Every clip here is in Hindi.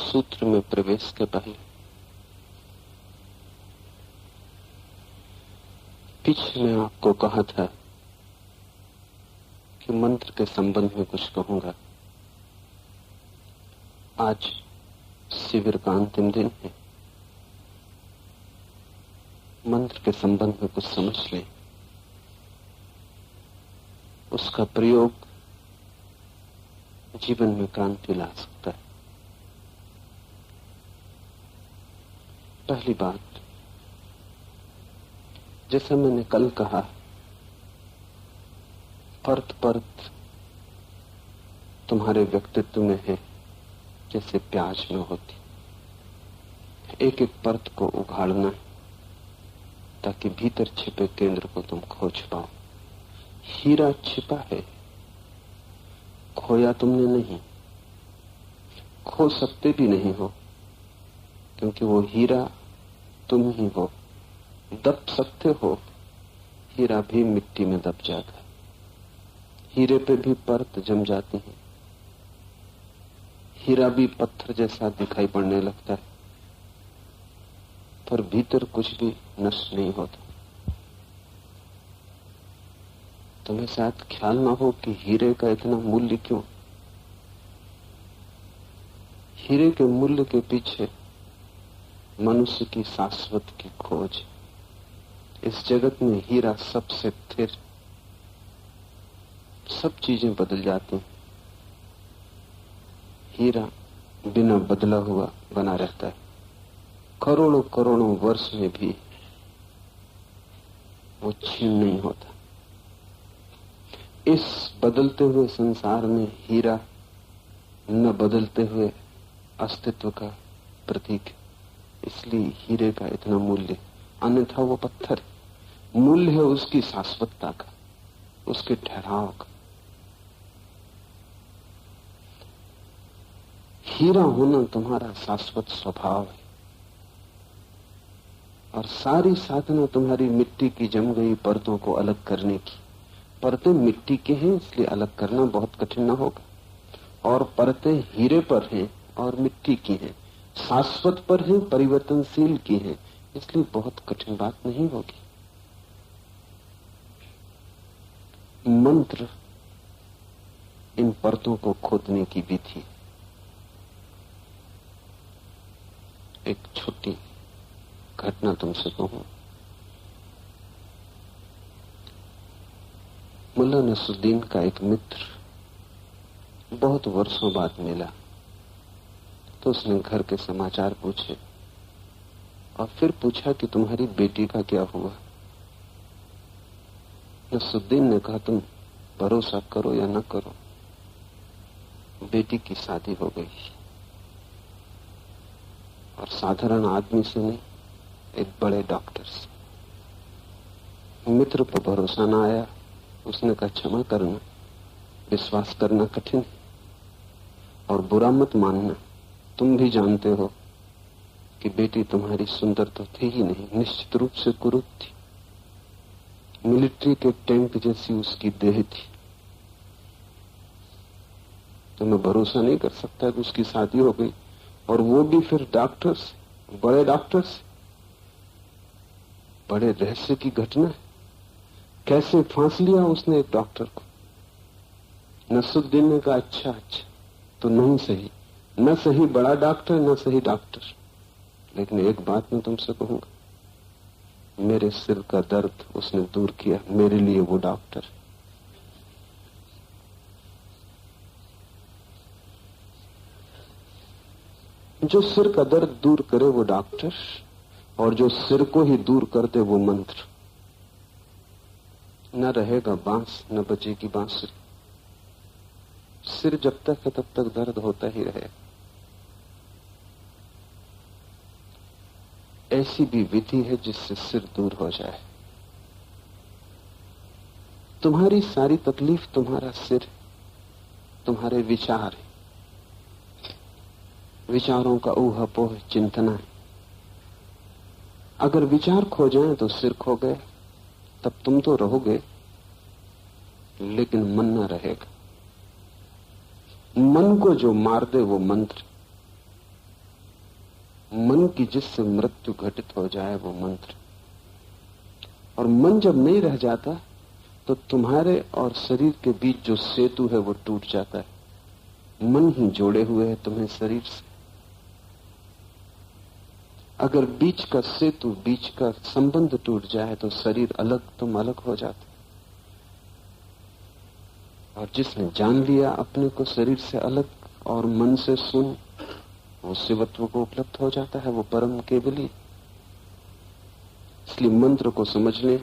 सूत्र में प्रवेश के पहले पीछे मैं आपको कहा था कि मंत्र के संबंध में कुछ कहूंगा। आज शिविर का अंतिम दिन है। मंत्र के संबंध में कुछ समझ लें, उसका प्रयोग जीवन में क्रांति ला सकता है। पहली बात, जैसा मैंने कल कहा, परत परत तुम्हारे व्यक्तित्व में है जैसे प्याज में होती। एक एक परत को उघाड़ना ताकि भीतर छिपे केंद्र को तुम खोज पाओ। हीरा छिपा है, खोया तुमने नहीं, खो सकते भी नहीं हो, क्योंकि वो हीरा तुम ही हो। दब सकते हो, हीरा भी मिट्टी में दब जाता है। हीरे पे भी परत जम जाती है, हीरा भी पत्थर जैसा दिखाई पड़ने लगता है, पर भीतर कुछ भी नष्ट नहीं होता। तुम्हें शायद ख्याल ना हो कि हीरे का इतना मूल्य क्यों। हीरे के मूल्य के पीछे मनुष्य की शाश्वत की खोज। इस जगत में हीरा सबसे स्थिर, सब चीजें बदल जाती हैं, हीरा बिना बदला हुआ बना रहता है। करोड़ों करोड़ों वर्ष में भी वो छीन नहीं होता। इस बदलते हुए संसार में हीरा न बदलते हुए अस्तित्व का प्रतीक है, इसलिए हीरे का इतना मूल्य। अन्यथा वो पत्थर है। मूल्य है उसकी शाश्वतता का, उसके ठहराव का। हीरा होना तुम्हारा शाश्वत स्वभाव है, और सारी साधना तुम्हारी मिट्टी की जम गई परतों को अलग करने की। परतें मिट्टी के हैं, इसलिए अलग करना बहुत कठिन न होगा, और परतें हीरे पर हैं और मिट्टी की हैं, शाश्वत पर हैं, परिवर्तनशील की हैं, इसलिए बहुत कठिन बात नहीं होगी। मंत्र इन परतों को खोदने की विधि। एक छोटी घटना तुमसे कहूं। मुल्ला नसरुद्दीन का एक मित्र बहुत वर्षों बाद मिला, तो उसने घर के समाचार पूछे और फिर पूछा कि तुम्हारी बेटी का क्या हुआ। नसरुद्दीन ने कहा, तुम भरोसा करो या न करो, बेटी की शादी हो गई, और साधारण आदमी से नहीं, एक बड़े डॉक्टर से। मित्र पर भरोसा न आया। उसने कहा, क्षमा करना, विश्वास करना कठिन है, और बुरा मत मानना। तुम भी जानते हो कि बेटी तुम्हारी सुंदर तो थी ही नहीं, निश्चित रूप से कुरूप थी। मिलिट्री के टैंक जैसी उसकी देह थी। तो मैं भरोसा नहीं कर सकता कि उसकी शादी हो गई, और वो भी फिर डॉक्टर से, बड़े डॉक्टर से। बड़े रहस्य की घटना है। कैसे फांस लिया उसने एक डॉक्टर को। नसरुद्दीन ने कहा, अच्छा अच्छा, तो नहीं सही, न सही बड़ा डॉक्टर, न सही डॉक्टर, लेकिन एक बात मैं तुमसे कहूंगा, मेरे सिर का दर्द उसने दूर किया। मेरे लिए वो डॉक्टर। जो सिर का दर्द दूर करे वो डॉक्टर, और जो सिर को ही दूर कर दे वो मंत्र। न रहेगा बांस, न बजेगी बांसुरी। सिर जब तक है तब तक दर्द होता ही रहेगा। ऐसी भी विधि है जिससे सिर दूर हो जाए। तुम्हारी सारी तकलीफ तुम्हारा सिर, तुम्हारे विचार है, विचारों का ऊहापोह चिंतना है। अगर विचार खो जाए तो सिर खो गए, तब तुम तो रहोगे, लेकिन मन न रहेगा। मन को जो मार दे वो मंत्र। मन की जिससे मृत्यु घटित हो जाए वो मंत्र। और मन जब नहीं रह जाता तो तुम्हारे और शरीर के बीच जो सेतु है वो टूट जाता है। मन ही जोड़े हुए है तुम्हें शरीर से। अगर बीच का सेतु, बीच का संबंध टूट जाए तो शरीर अलग, तुम अलग हो जाते। और जिसने जान लिया अपने को शरीर से अलग और मन से शून्य, वो शिवत्व को उपलब्ध हो जाता है, वो परम केवली। इसलिए मंत्र को समझ लें।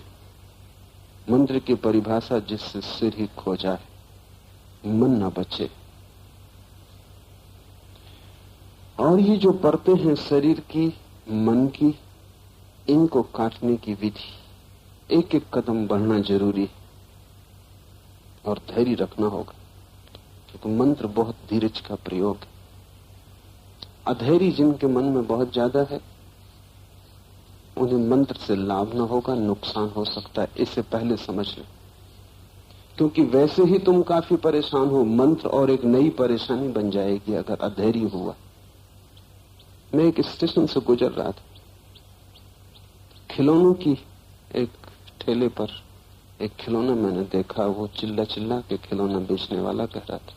मंत्र की परिभाषा जिससे सिर ही खो जाए, मन न बचे। और ये जो परतें हैं शरीर की, मन की, इनको काटने की विधि, एक एक कदम बढ़ना जरूरी है और धैर्य रखना होगा, क्योंकि मंत्र बहुत धीरज का प्रयोग है। अधैर्य जिनके मन में बहुत ज्यादा है, उन्हें मंत्र से लाभ न होगा, नुकसान हो सकता है। इसे पहले समझ लें, क्योंकि वैसे ही तुम काफी परेशान हो। मंत्र और एक नई परेशानी बन जाएगी अगर अधैर्य हुआ। मैं एक स्टेशन से गुजर रहा था, खिलौनों की एक ठेले पर एक खिलौना मैंने देखा। वो चिल्ला चिल्ला के खिलौना बेचने वाला कह रहा था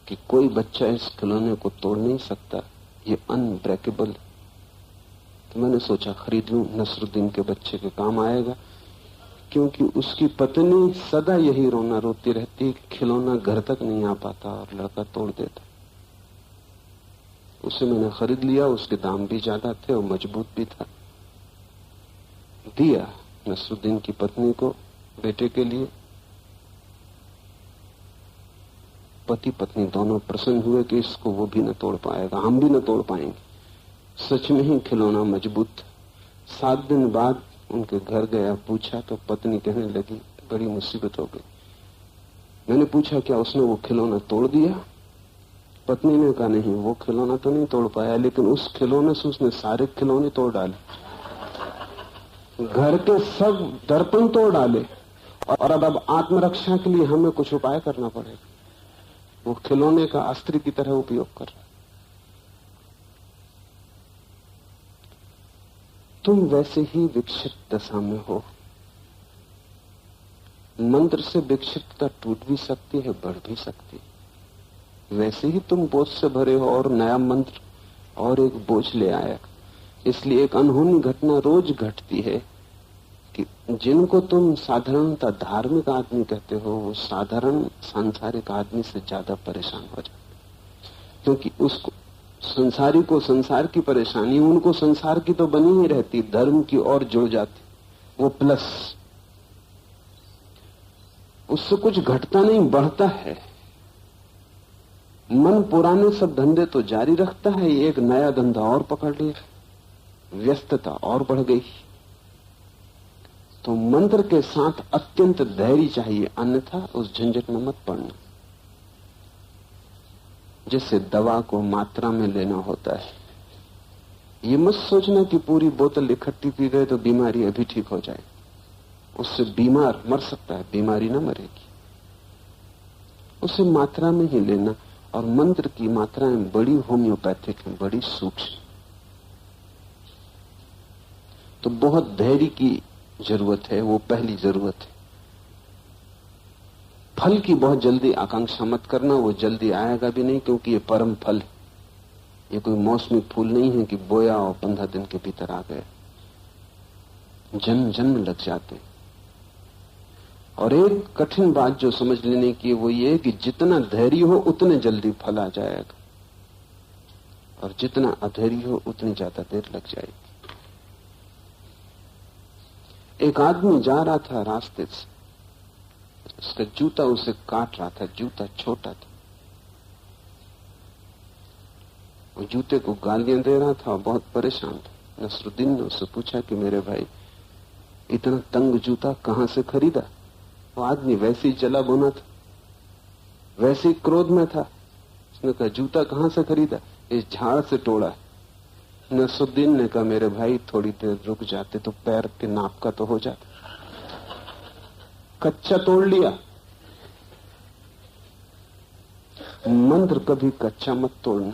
कि कोई बच्चा इस खिलौने को तोड़ नहीं सकता, ये अनब्रेकेबल। तो मैंने सोचा खरीद लूं, नसरुद्दीन के बच्चे के काम आएगा, क्योंकि उसकी पत्नी सदा यही रोना रोती रहती कि खिलौना घर तक नहीं आ पाता और लड़का तोड़ देता। उसे मैंने खरीद लिया। उसके दाम भी ज्यादा थे और मजबूत भी था। दिया नसरुद्दीन की पत्नी को बेटे के लिए। पति पत्नी दोनों प्रसन्न हुए कि इसको वो भी न तोड़ पाएगा, हम भी न तोड़ पाएंगे। सच में ही खिलौना मजबूत। 7 दिन बाद उनके घर गया, पूछा तो पत्नी कहने लगी बड़ी मुसीबत हो गई। मैंने पूछा क्या उसने वो खिलौना तोड़ दिया? पत्नी ने कहा नहीं, वो खिलौना तो नहीं तोड़ पाया, लेकिन उस खिलौने से उसने सारे खिलौने तोड़ डाले, घर के सब दर्पण तोड़ डाले। और अब आत्मरक्षा के लिए हमें कुछ उपाय करना पड़ेगा। वो खिलौने का अस्त्र की तरह उपयोग कर रहा। तुम वैसे ही विक्षिप्त दशा में हो। मंत्र से विक्षिप्तता टूट भी सकती है, बढ़ भी सकती है। वैसे ही तुम बोझ से भरे हो और नया मंत्र और एक बोझ ले आया। इसलिए एक अनहोनी घटना रोज घटती है कि जिनको तुम साधारणतः धार्मिक आदमी कहते हो, वो साधारण सांसारिक आदमी से ज्यादा परेशान हो जाते, क्योंकि उसको संसारी को संसार की परेशानी, उनको संसार की तो बनी ही रहती, धर्म की और जुड़ जाती, वो प्लस। उससे कुछ घटता नहीं, बढ़ता है। मन पुराने सब धंधे तो जारी रखता है, एक नया धंधा और पकड़ लिया, व्यस्तता और बढ़ गई। तो मंत्र के साथ अत्यंत धैर्य चाहिए, अन्यथा उस झंझट में मत पड़ना। जैसे दवा को मात्रा में लेना होता है। ये मत सोचना कि पूरी बोतल इकट्ठी पी गए तो बीमारी अभी ठीक हो जाए। उससे बीमार मर सकता है, बीमारी ना मरेगी। उसे मात्रा में ही लेना। और मंत्र की मात्राएं बड़ी होम्योपैथिक हैं, बड़ी सूक्ष्म। तो बहुत धैर्य की जरूरत है, वो पहली जरूरत है। फल की बहुत जल्दी आकांक्षा मत करना, वो जल्दी आएगा भी नहीं, क्योंकि ये परम फल है। ये कोई मौसमी फूल नहीं है कि बोया और 15 दिन के भीतर आ गए। जन्म जन्म लग जाते। और एक कठिन बात जो समझ लेने की वो ये कि जितना धैर्य हो उतने जल्दी फल आ जाएगा, और जितना अधैर्य हो उतनी ज्यादा देर लग जाएगी। एक आदमी जा रहा था रास्ते से, उसका जूता उसे काट रहा था, जूता छोटा था। वो जूते को गालियां दे रहा था और बहुत परेशान था। नसरुद्दीन ने उससे पूछा कि मेरे भाई, इतना तंग जूता कहां से खरीदा? वो आदमी वैसे ही जला बुना था, वैसे ही क्रोध में था। उसने कहा जूता कहां से खरीदा? इस झाड़ से तोड़ा। नसरुद्दीन ने कहा मेरे भाई थोड़ी देर रुक जाते तो पैर के नाप का तो हो जाता। कच्चा तोड़ लिया। मंत्र कभी कच्चा मत तोड़ना।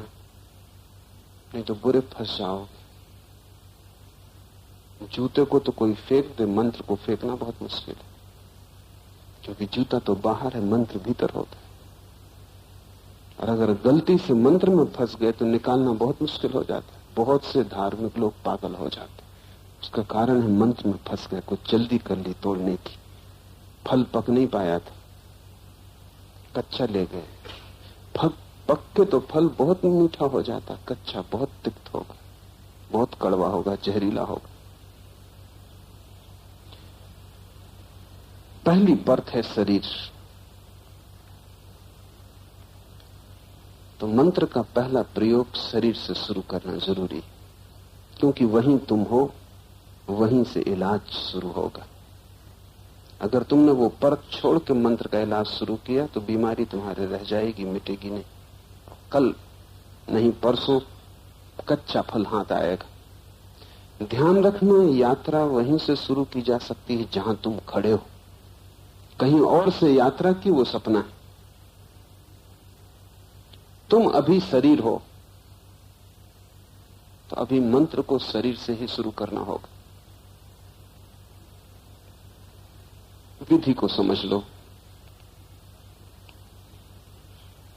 नहीं तो बुरे फंस जाओगे। जूते को तो कोई फेंक दे, मंत्र को फेंकना बहुत मुश्किल है, क्योंकि जूता तो बाहर है, मंत्र भीतर होता है। और अगर गलती से मंत्र में फंस गए तो निकालना बहुत मुश्किल हो जाता है। बहुत से धार्मिक लोग पागल हो जाते हैं। उसका कारण है मंत्र में फंस गए, कुछ जल्दी कर ली तोड़ने की, फल पक नहीं पाया था, कच्चा ले गए। पक के तो फल बहुत मीठा हो जाता, कच्चा बहुत तिक्त होगा, बहुत कड़वा होगा, जहरीला होगा। पहली परत है शरीर। तो मंत्र का पहला प्रयोग शरीर से शुरू करना जरूरी, क्योंकि वहीं तुम हो, वहीं से इलाज शुरू होगा। अगर तुमने वो परत छोड़ के मंत्र का इलाज शुरू किया तो बीमारी तुम्हारे रह जाएगी, मिटेगी नहीं। कल नहीं परसों कच्चा फल हाथ आएगा। ध्यान रखना, यात्रा वहीं से शुरू की जा सकती है जहां तुम खड़े हो। कहीं और से यात्रा की वो सपना है। तुम अभी शरीर हो, तो अभी मंत्र को शरीर से ही शुरू करना होगा। विधि को समझ लो।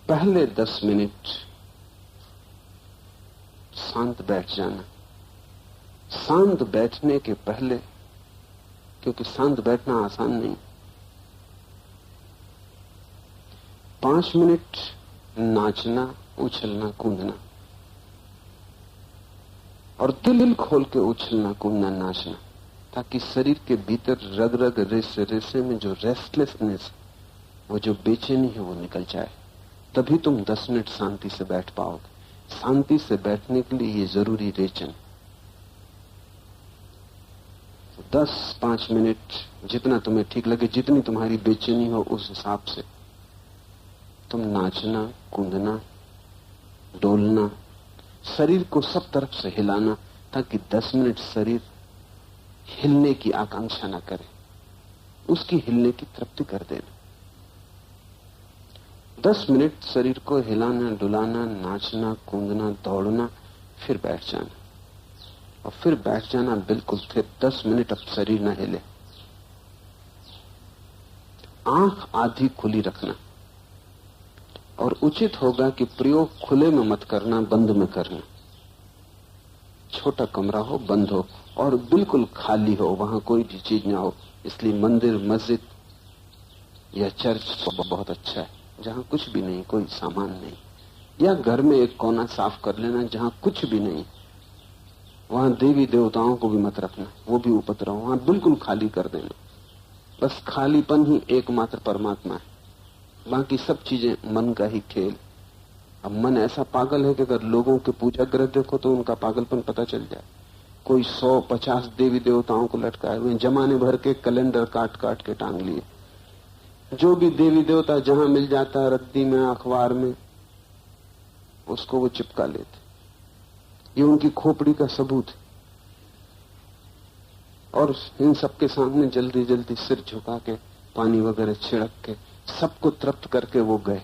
पहले 10 मिनट शांत बैठ जाना। शांत बैठने के पहले, क्योंकि शांत बैठना आसान नहीं, 5 मिनट नाचना, उछलना, कूदना, और दिल खोल के उछलना, कूदना, नाचना, ताकि शरीर के भीतर रग रग रेसे रेसे में जो रेस्टलेसनेस, वो जो बेचैनी है, वो निकल जाए। तभी तुम 10 मिनट शांति से बैठ पाओगे। शांति से बैठने के लिए ये जरूरी रेचन। 10-5 मिनट जितना तुम्हें ठीक लगे, जितनी तुम्हारी बेचैनी हो उस हिसाब से तुम नाचना, कूदना, डोलना, शरीर को सब तरफ से हिलाना, ताकि 10 मिनट शरीर हिलने की आकांक्षा न करे, उसकी हिलने की तृप्ति कर देना। 10 मिनट शरीर को हिलाना, डुलाना, नाचना, कूदना, दौड़ना, फिर बैठ जाना। और फिर बैठ जाना बिल्कुल, फिर 10 मिनट अब शरीर न हिले। आंख आधी खुली रखना, और उचित होगा कि प्रयोग खुले में मत करना, बंद में करना। छोटा कमरा हो, बंद हो, और बिल्कुल खाली हो, वहां कोई भी चीज ना हो। इसलिए मंदिर, मस्जिद या चर्च बहुत अच्छा है, जहां कुछ भी नहीं, कोई सामान नहीं। या घर में एक कोना साफ कर लेना जहां कुछ भी नहीं। वहां देवी देवताओं को भी मत रखना, वो भी उपद्रव। वहां बिल्कुल खाली कर देना। बस खालीपन ही एकमात्र परमात्मा है, बाकी सब चीजें मन का ही खेल। अब मन ऐसा पागल है कि अगर लोगों के पूजा ग्रह देखो तो उनका पागलपन पता चल जाए। कोई 100-50 देवी देवताओं को लटकाए हुए, जमाने भर के कैलेंडर काट काट के टांग लिए। जो भी देवी देवता जहां मिल जाता है, रद्दी में, अखबार में, उसको वो चिपका लेते। ये उनकी खोपड़ी का सबूत है। और इन सबके सामने जल्दी जल्दी सिर झुका के, पानी वगैरह छिड़क के, सबको तृप्त करके वो गए।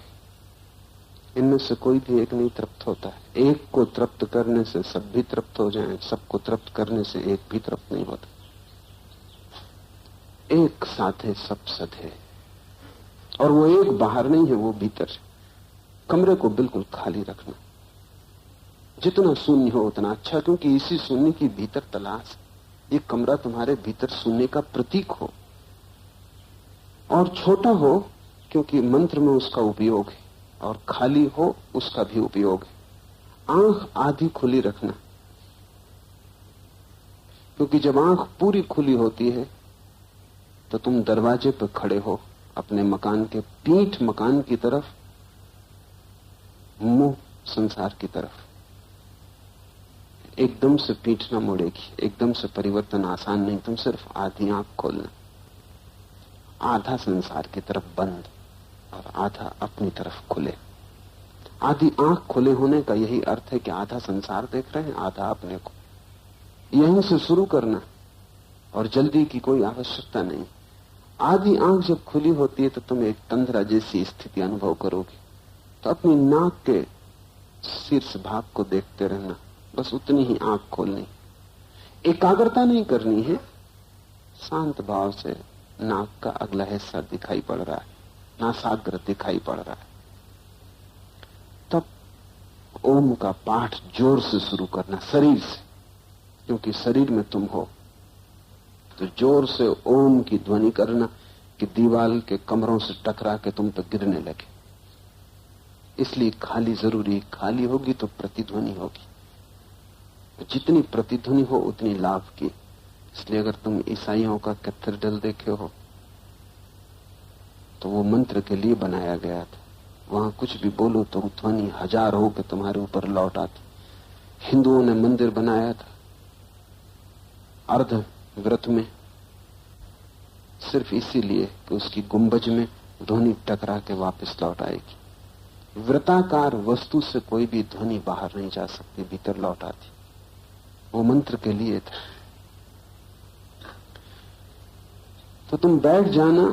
इनमें से कोई भी एक नहीं तृप्त होता है। एक को तृप्त करने से सब भी तृप्त हो जाएं, सबको तृप्त करने से एक भी तृप्त नहीं होता। एक साथे सब सधे, और वो एक बाहर नहीं है, वो भीतर। कमरे को बिल्कुल खाली रखना, जितना शून्य हो उतना अच्छा, क्योंकि इसी शून्य की भीतर तलाश। ये कमरा तुम्हारे भीतर शून्य का प्रतीक हो, और छोटा हो क्योंकि मंत्र में उसका उपयोग है, और खाली हो उसका भी उपयोग है। आंख आधी खुली रखना, क्योंकि जब आंख पूरी खुली होती है तो तुम दरवाजे पर खड़े हो अपने मकान के, पीठ मकान की तरफ, मुंह संसार की तरफ। एकदम से पीठ ना मुड़ेगी, एकदम से परिवर्तन आसान नहीं। तुम सिर्फ आधी आंख खोलना, आधा संसार की तरफ बंद और आधा अपनी तरफ खुले। आधी आंख खुले होने का यही अर्थ है कि आधा संसार देख रहे हैं, आधा अपने को। यहीं से शुरू करना, और जल्दी की कोई आवश्यकता नहीं। आधी आंख जब खुली होती है तो तुम एक तंद्रा जैसी स्थिति अनुभव करोगे। तो अपनी नाक के शीर्ष भाग को देखते रहना, बस उतनी ही आंख खोलनी, एकाग्रता नहीं करनी है। शांत भाव से नाक का अगला हिस्सा दिखाई पड़ रहा है, नासाग्र दिखाई पड़ रहा है, तब ओम का पाठ जोर से शुरू करना शरीर से, क्योंकि शरीर में तुम हो। तो जोर से ओम की ध्वनि करना कि दीवाल के कमरों से टकरा के तुम पर गिरने लगे। इसलिए खाली जरूरी, खाली होगी तो प्रतिध्वनि होगी, जितनी प्रतिध्वनि हो उतनी लाभ की। इसलिए अगर तुम ईसाइयों का कैथेड्रल देखे हो तो वो मंत्र के लिए बनाया गया था। वहां कुछ भी बोलो तो ध्वनि हजार हो के तुम्हारे ऊपर लौट आती। हिंदुओं ने मंदिर बनाया था अर्ध व्रत में, सिर्फ इसीलिए कि उसकी गुंबज में ध्वनि टकरा के वापस लौट आएगी। व्रताकार वस्तु से कोई भी ध्वनि बाहर नहीं जा सकती, भीतर लौट आती। वो मंत्र के लिए था। तो तुम बैठ जाना,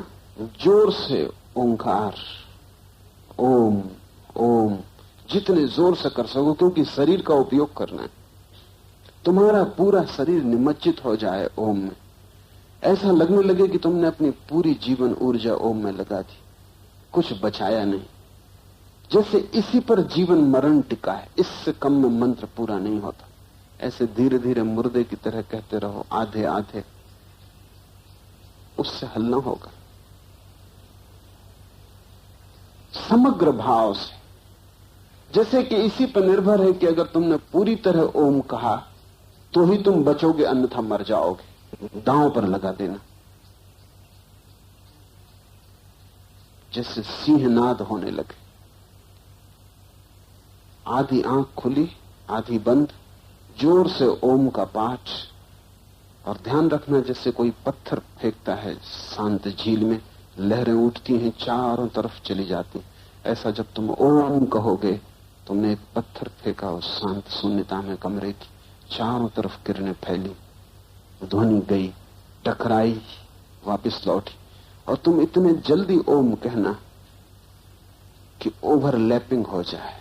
जोर से ओंकार, ओम ओम, जितने जोर से कर सको, क्योंकि शरीर का उपयोग करना है। तुम्हारा पूरा शरीर निमज्जित हो जाए ओम में, ऐसा लगने लगे कि तुमने अपनी पूरी जीवन ऊर्जा ओम में लगा दी, कुछ बचाया नहीं। जैसे इसी पर जीवन मरण टिका है, इससे कम में मंत्र पूरा नहीं होता। ऐसे धीरे धीरे मुर्दे की तरह कहते रहो, आधे आधे, उससे हल न होगा। समग्र भाव से, जैसे कि इसी पर निर्भर है कि अगर तुमने पूरी तरह ओम कहा तो ही तुम बचोगे, अन्यथा मर जाओगे। दांव पर लगा देना। जैसे सिंहनाद होने लगे, आधी आंख खुली आधी बंद, जोर से ओम का पाठ। और ध्यान रखना जैसे कोई पत्थर फेंकता है शांत झील में, लहरें उठती हैं, चारों तरफ चली जाती। ऐसा जब तुम ओम कहोगे, तुमने एक पत्थर फेंका उस शांत शून्यता में कमरे की, चारों तरफ किरणें फैली, ध्वनि गई, टकराई, वापस लौटी। और तुम इतने जल्दी ओम कहना कि ओवरलैपिंग हो जाए,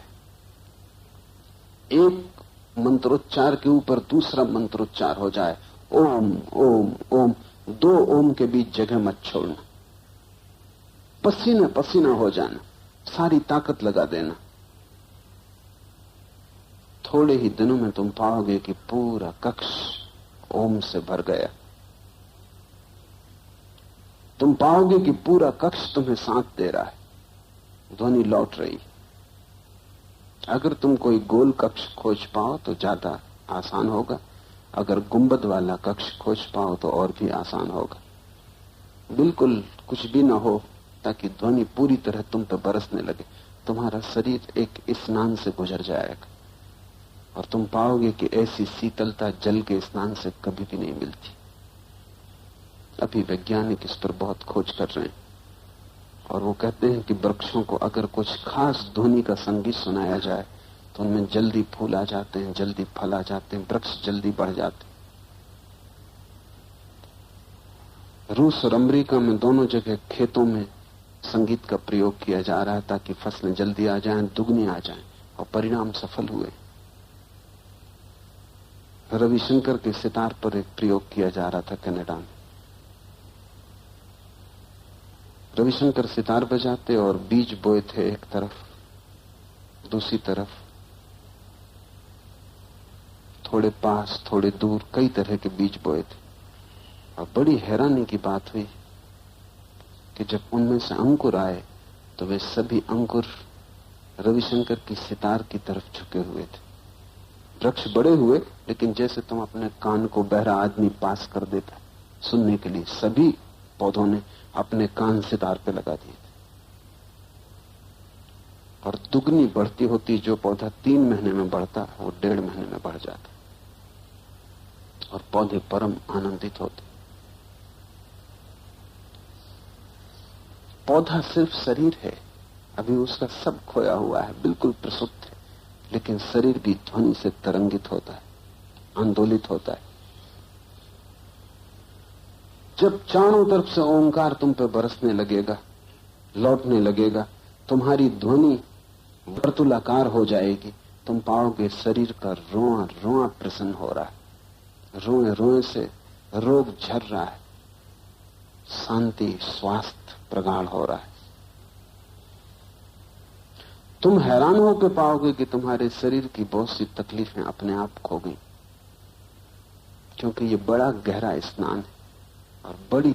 एक मंत्रोच्चार के ऊपर दूसरा मंत्रोच्चार हो जाए, ओम ओम ओम। दो ओम के बीच जगह मत छोड़ना, पसीना पसीना हो जाना, सारी ताकत लगा देना। थोड़े ही दिनों में तुम पाओगे कि पूरा कक्ष ओम से भर गया। तुम पाओगे कि पूरा कक्ष तुम्हें साथ दे रहा है, ध्वनि लौट रही। अगर तुम कोई गोल कक्ष खोज पाओ तो ज्यादा आसान होगा, अगर गुंबद वाला कक्ष खोज पाओ तो और भी आसान होगा। बिल्कुल कुछ भी ना हो, ताकि ध्वनि पूरी तरह तुम पर बरसने लगे। तुम्हारा शरीर एक स्नान से गुजर जाएगा और तुम पाओगे कि ऐसी शीतलता जल के स्नान से कभी भी नहीं मिलती। अभी वैज्ञानिक इस पर बहुत खोज कर रहे हैं और वो कहते हैं कि वृक्षों को अगर कुछ खास ध्वनि का संगीत सुनाया जाए तो उनमें जल्दी फूल आ जाते हैं, जल्दी फल आ जाते हैं, वृक्ष जल्दी बढ़ जाते हैं। रूस और अमेरिका में दोनों जगह खेतों में संगीत का प्रयोग किया जा रहा है ताकि फसलें जल्दी आ जाएं, दुगनी आ जाएं, और परिणाम सफल हुए। रविशंकर के सितार पर एक प्रयोग किया जा रहा था कनाडा में। रविशंकर सितार बजाते और बीज बोए थे एक तरफ, दूसरी तरफ थोड़े पास थोड़े दूर कई तरह के बीज बोए थे। और बड़ी हैरानी की बात हुई कि जब उनमें से अंकुर आए तो वे सभी अंकुर रविशंकर की सितार की तरफ झुके हुए थे। वृक्ष बड़े हुए, लेकिन जैसे तुम अपने कान को बहरा आदमी पास कर देता सुनने के लिए, सभी पौधों ने अपने कान सितार पे लगा दिए थे। और दुगनी बढ़ती होती, जो पौधा 3 महीने में बढ़ता वो 1.5 महीने में बढ़ जाता और पौधे परम आनंदित होते। पौधा सिर्फ शरीर है, अभी उसका सब खोया हुआ है, बिल्कुल प्रसुप्त है, लेकिन शरीर भी ध्वनि से तरंगित होता है, आंदोलित होता है। जब चारों तरफ से ओंकार तुम पे बरसने लगेगा, लौटने लगेगा, तुम्हारी ध्वनि वर्तुलाकार हो जाएगी, तुम पाओगे शरीर का रोआ रोआ प्रसन्न हो रहा है, रोए रोए से रोग झर रहा है, शांति स्वास्थ्य प्रगाढ़ हो रहा है। तुम हैरान होकर पाओगे कि तुम्हारे शरीर की बहुत सी तकलीफें अपने आप खो गई, क्योंकि ये बड़ा गहरा स्नान है और बड़ी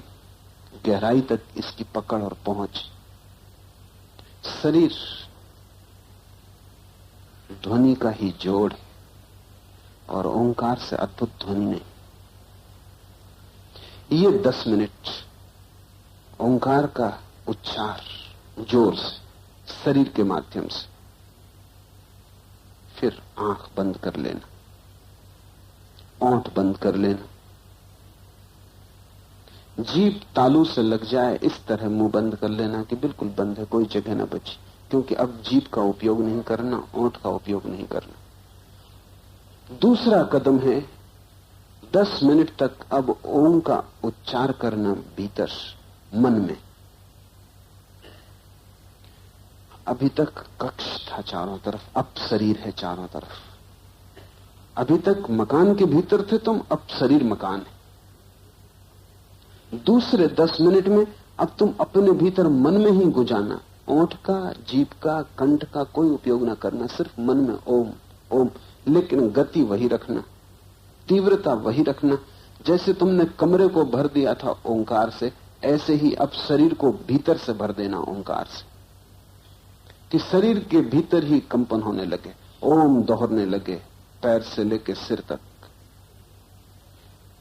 गहराई तक इसकी पकड़ और पहुंच। शरीर ध्वनि का ही जोड़ है और ओंकार से अद्भुत ध्वनि नहीं। ये 10 मिनट ओंकार का उच्चार जोर से शरीर के माध्यम से, फिर आंख बंद कर लेना, ओंठ बंद कर लेना, जीभ तालू से लग जाए इस तरह मुंह बंद कर लेना कि बिल्कुल बंद है, कोई जगह ना बची, क्योंकि अब जीभ का उपयोग नहीं करना, ओंठ का उपयोग नहीं करना। दूसरा कदम है 10 मिनट तक अब ओम का उच्चार करना भीतर मन में। अभी तक कक्ष था चारों तरफ, अब शरीर है चारों तरफ। अभी तक मकान के भीतर थे तुम, अब शरीर मकान है। दूसरे 10 मिनट में अब तुम अपने भीतर मन में ही गुजाना, ओंठ का, जीभ का, कंठ का कोई उपयोग ना करना, सिर्फ मन में ओम ओम, लेकिन गति वही रखना, तीव्रता वही रखना। जैसे तुमने कमरे को भर दिया था ओंकार से, ऐसे ही अब शरीर को भीतर से भर देना ओंकार से, कि शरीर के भीतर ही कंपन होने लगे, ओम दोहरने लगे पैर से लेकर सिर तक।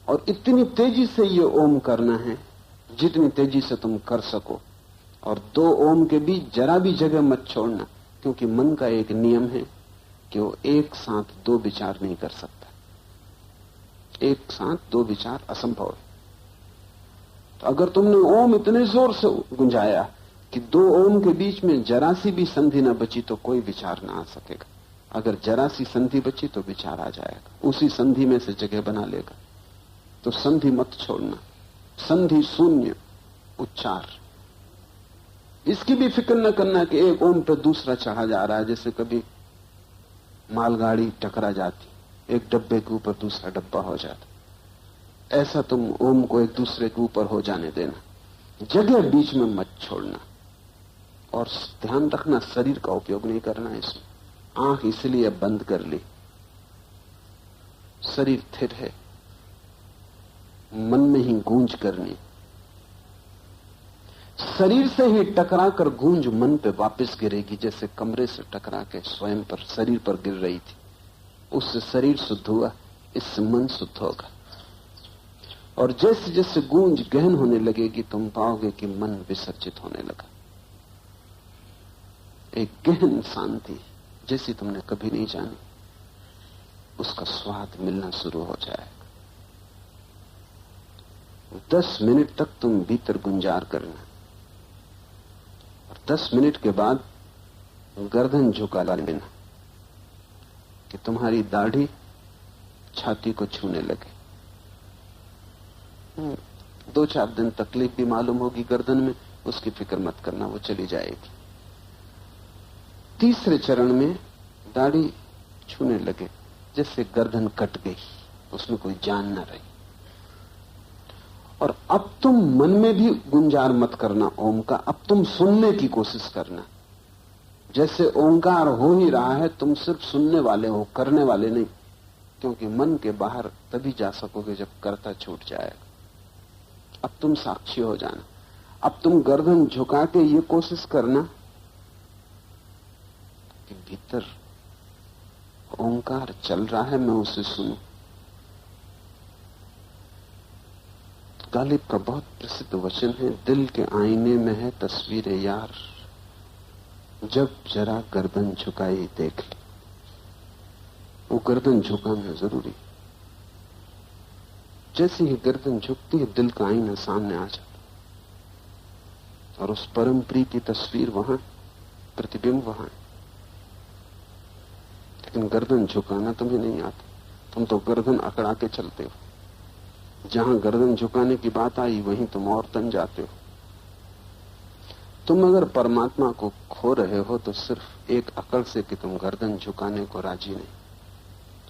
और इतनी तेजी से ये ओम करना है जितनी तेजी से तुम कर सको, और 2 ओम के बीच जरा भी जगह मत छोड़ना, क्योंकि मन का एक नियम है कि वो एक साथ 2 विचार नहीं कर सकता। एक साथ 2 विचार असंभव है। तो अगर तुमने ओम इतने जोर से गुंजाया कि 2 ओम के बीच में जरा सी भी संधि न बची तो कोई विचार ना आ सकेगा। अगर जरा सी संधि बची तो विचार आ जाएगा, उसी संधि में से जगह बना लेगा। तो संधि मत छोड़ना, संधि शून्य उच्चार। इसकी भी फिक्र न करना कि एक ओम पर दूसरा चढ़ा जा रहा है, जैसे कभी मालगाड़ी टकरा जाती, एक डब्बे के ऊपर दूसरा डब्बा हो जाता। ऐसा तुम ओम को एक दूसरे के ऊपर हो जाने देना, जगह बीच में मत छोड़ना। और ध्यान रखना शरीर का उपयोग नहीं करना इसमें। आंख इसलिए बंद कर ली, शरीर स्थिर है, मन में ही गूंज करनी। शरीर से ही टकरा कर गूंज मन पे वापस गिरेगी, जैसे कमरे से टकरा के स्वयं पर, शरीर पर गिर रही थी। उससे शरीर शुद्ध हुआ, इससे मन शुद्ध होगा। और जैसे जैसे गूंज गहन होने लगेगी तुम पाओगे कि मन विसर्जित होने लगा। एक गहन शांति जैसी तुमने कभी नहीं जानी, उसका स्वाद मिलना शुरू हो जाएगा। 10 मिनट तक तुम भीतर गुंजार करना, और 10 मिनट के बाद गर्दन झुका लेना कि तुम्हारी दाढ़ी छाती को छूने लगे। 2-4 दिन तकलीफ भी मालूम होगी गर्दन में, उसकी फिक्र मत करना, वो चली जाएगी। तीसरे चरण में दाढ़ी छूने लगे, जैसे गर्दन कट गई, उसमें कोई जान न रही। और अब तुम मन में भी गुंजार मत करना ओम का, अब तुम सुनने की कोशिश करना। जैसे ओंकार हो ही रहा है, तुम सिर्फ सुनने वाले हो, करने वाले नहीं, क्योंकि मन के बाहर तभी जा सकोगे जब कर्ता छूट जाएगा। अब तुम साक्षी हो जाना। अब तुम गर्दन झुका के ये कोशिश करना कि भीतर ओंकार चल रहा है, मैं उसे सुनूं। गालिब का बहुत प्रसिद्ध वचन है, दिल के आईने में है तस्वीर यार, जब जरा गर्दन झुकाई देख ली। वो गर्दन झुकाना जरूरी। जैसे ही गर्दन झुकती है, दिल का आईना सामने आ जाता, और उस परम प्रिय की तस्वीर वहां, प्रतिबिंब वहां। लेकिन गर्दन झुकाना तुम्हें नहीं आता, तुम तो गर्दन अकड़ा के चलते हो। जहां गर्दन झुकाने की बात आई वहीं तुम और तन जाते हो। तुम अगर परमात्मा को खो रहे हो तो सिर्फ एक अकड़ से कि तुम गर्दन झुकाने को राजी नहीं,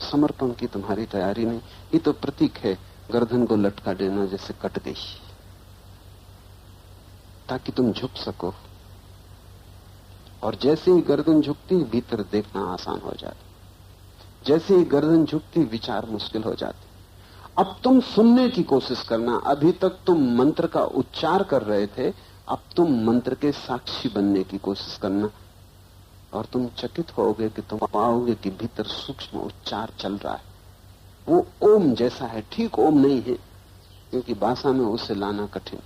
समर्पण की तुम्हारी तैयारी नहीं। ये तो प्रतीक है गर्दन को लटका देना जैसे कट गई, ताकि तुम झुक सको। और जैसे ही गर्दन झुकती भीतर देखना आसान हो जाता, जैसे ही गर्दन झुकती विचार मुश्किल हो जाते। अब तुम सुनने की कोशिश करना। अभी तक तुम मंत्र का उच्चार कर रहे थे, अब तुम मंत्र के साक्षी बनने की कोशिश करना, और तुम चकित होगे कि तुम पाओगे कि भीतर सूक्ष्म उच्चार चल रहा है। वो ओम जैसा है, ठीक ओम नहीं है क्योंकि भाषा में उसे लाना कठिन,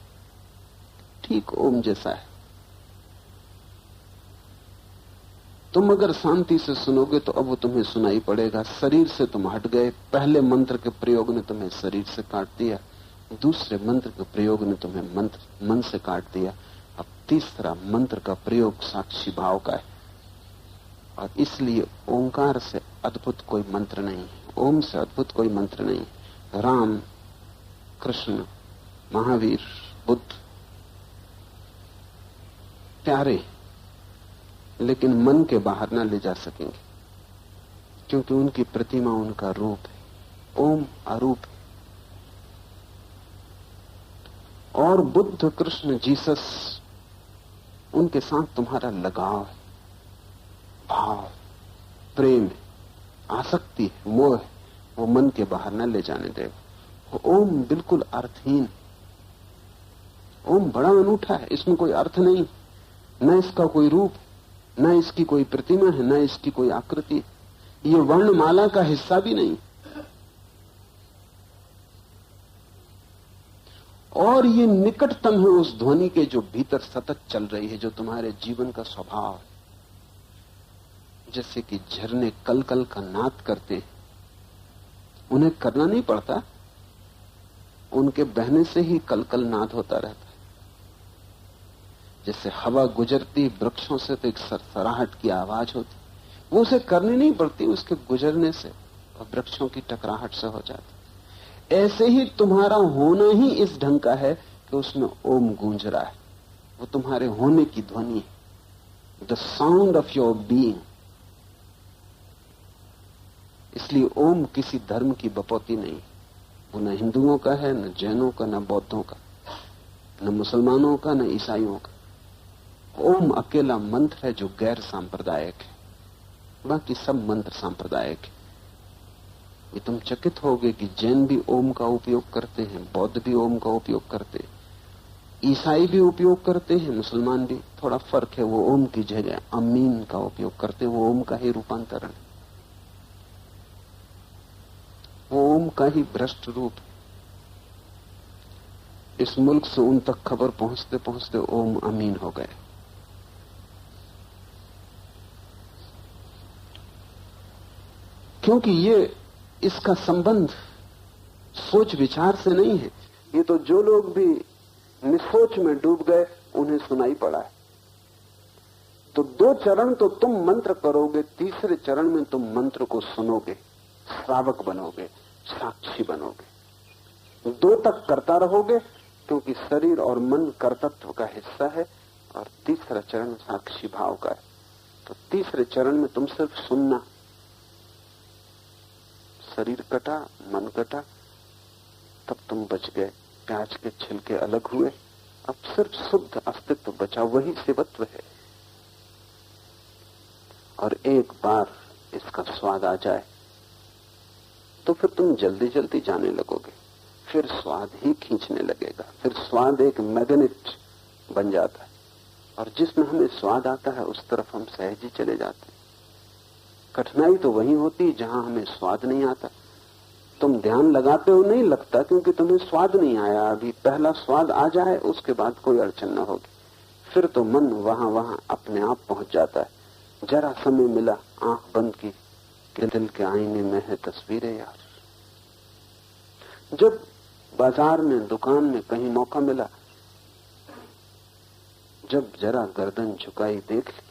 ठीक ओम जैसा है। तुम अगर शांति से सुनोगे तो अब वो तुम्हें सुनाई पड़ेगा। शरीर से तुम हट गए, पहले मंत्र के प्रयोग ने तुम्हें शरीर से काट दिया, दूसरे मंत्र के प्रयोग ने तुम्हें मंत्र मन से काट दिया, अब तीसरा मंत्र का प्रयोग साक्षी भाव का है। और इसलिए ओंकार से अद्भुत कोई मंत्र नहीं है, ओम से अद्भुत कोई मंत्र नहीं है। राम, कृष्ण, महावीर, बुद्ध प्यारे, लेकिन मन के बाहर ना ले जा सकेंगे क्योंकि उनकी प्रतिमा उनका रूप है। ओम अरूप है। और बुद्ध, कृष्ण, जीसस, उनके साथ तुम्हारा लगाव है, भाव, प्रेम है, आसक्ति है, मोह है, वो मन के बाहर न ले जाने देगा। ओम बिल्कुल अर्थहीन, ओम बड़ा अनूठा है, इसमें कोई अर्थ नहीं, न इसका कोई रूप, न इसकी कोई प्रतिमा है, न इसकी कोई आकृति, ये वर्णमाला का हिस्सा भी नहीं। और ये निकटतम है उस ध्वनि के जो भीतर सतत चल रही है, जो तुम्हारे जीवन का स्वभाव है। जैसे कि झरने कल कल का नाद करते हैं, उन्हें करना नहीं पड़ता, उनके बहने से ही कल कल नाद होता रहता है। जैसे हवा गुजरती वृक्षों से तो एक सरसराहट की आवाज होती, वो उसे करनी नहीं पड़ती, उसके गुजरने से और वृक्षों की टकराहट से हो जाती। ऐसे ही तुम्हारा होना ही इस ढंग का है कि उसमें ओम गूंज रहा है, वो तुम्हारे होने की ध्वनि है, the sound of your being. इसलिए ओम किसी धर्म की बपौती नहीं, वो न हिंदुओं का है, न जैनों का, न बौद्धों का, न मुसलमानों का, न ईसाइयों का। ओम अकेला मंत्र है जो गैर सांप्रदायिक है, बाकी सब मंत्र सांप्रदायिक है। ये तुम चकित होगे कि जैन भी ओम का उपयोग करते हैं, बौद्ध भी ओम का उपयोग करते हैं, ईसाई भी उपयोग करते हैं, मुसलमान भी। थोड़ा फर्क है, वो ओम की जगह अमीन का उपयोग करते हैं, वो ओम का ही रूपांतरण है, वो ओम का ही भ्रष्ट रूप है। इस मुल्क से उन तक खबर पहुंचते पहुंचते ओम अमीन हो गए। क्योंकि ये इसका संबंध सोच विचार से नहीं है, ये तो जो लोग भी निसोच में डूब गए उन्हें सुनाई पड़ा है। तो 2 चरण तो तुम मंत्र करोगे, तीसरे चरण में तुम मंत्र को सुनोगे, श्रावक बनोगे, साक्षी बनोगे। 2 तक करता रहोगे क्योंकि शरीर और मन कर्तृत्व का हिस्सा है, और तीसरा चरण साक्षी भाव का है। तो तीसरे चरण में तुम सिर्फ सुनना, शरीर कटा, मन कटा, तब तुम बच गए, प्याज के छिलके अलग हुए, अब सिर्फ शुद्ध अस्तित्व बचा, वही शिवत्व है। और एक बार इसका स्वाद आ जाए तो फिर तुम जल्दी जल्दी जाने लगोगे, फिर स्वाद ही खींचने लगेगा, फिर स्वाद एक मैग्नेट बन जाता है, और जिसमें हमें स्वाद आता है उस तरफ हम सहज ही चले जाते हैं। कठिनाई तो वही होती जहां हमें स्वाद नहीं आता। तुम ध्यान लगाते हो नहीं लगता क्योंकि तुम्हें स्वाद नहीं आया। अभी पहला स्वाद आ जाए उसके बाद कोई अड़चन न होगी, फिर तो मन वहां वहां अपने आप पहुंच जाता है। जरा समय मिला, आंख बंद की कि दिल के आईने में है तस्वीरें यार। जब बाजार में, दुकान में कहीं मौका मिला, जब जरा गर्दन झुकाई देख ली,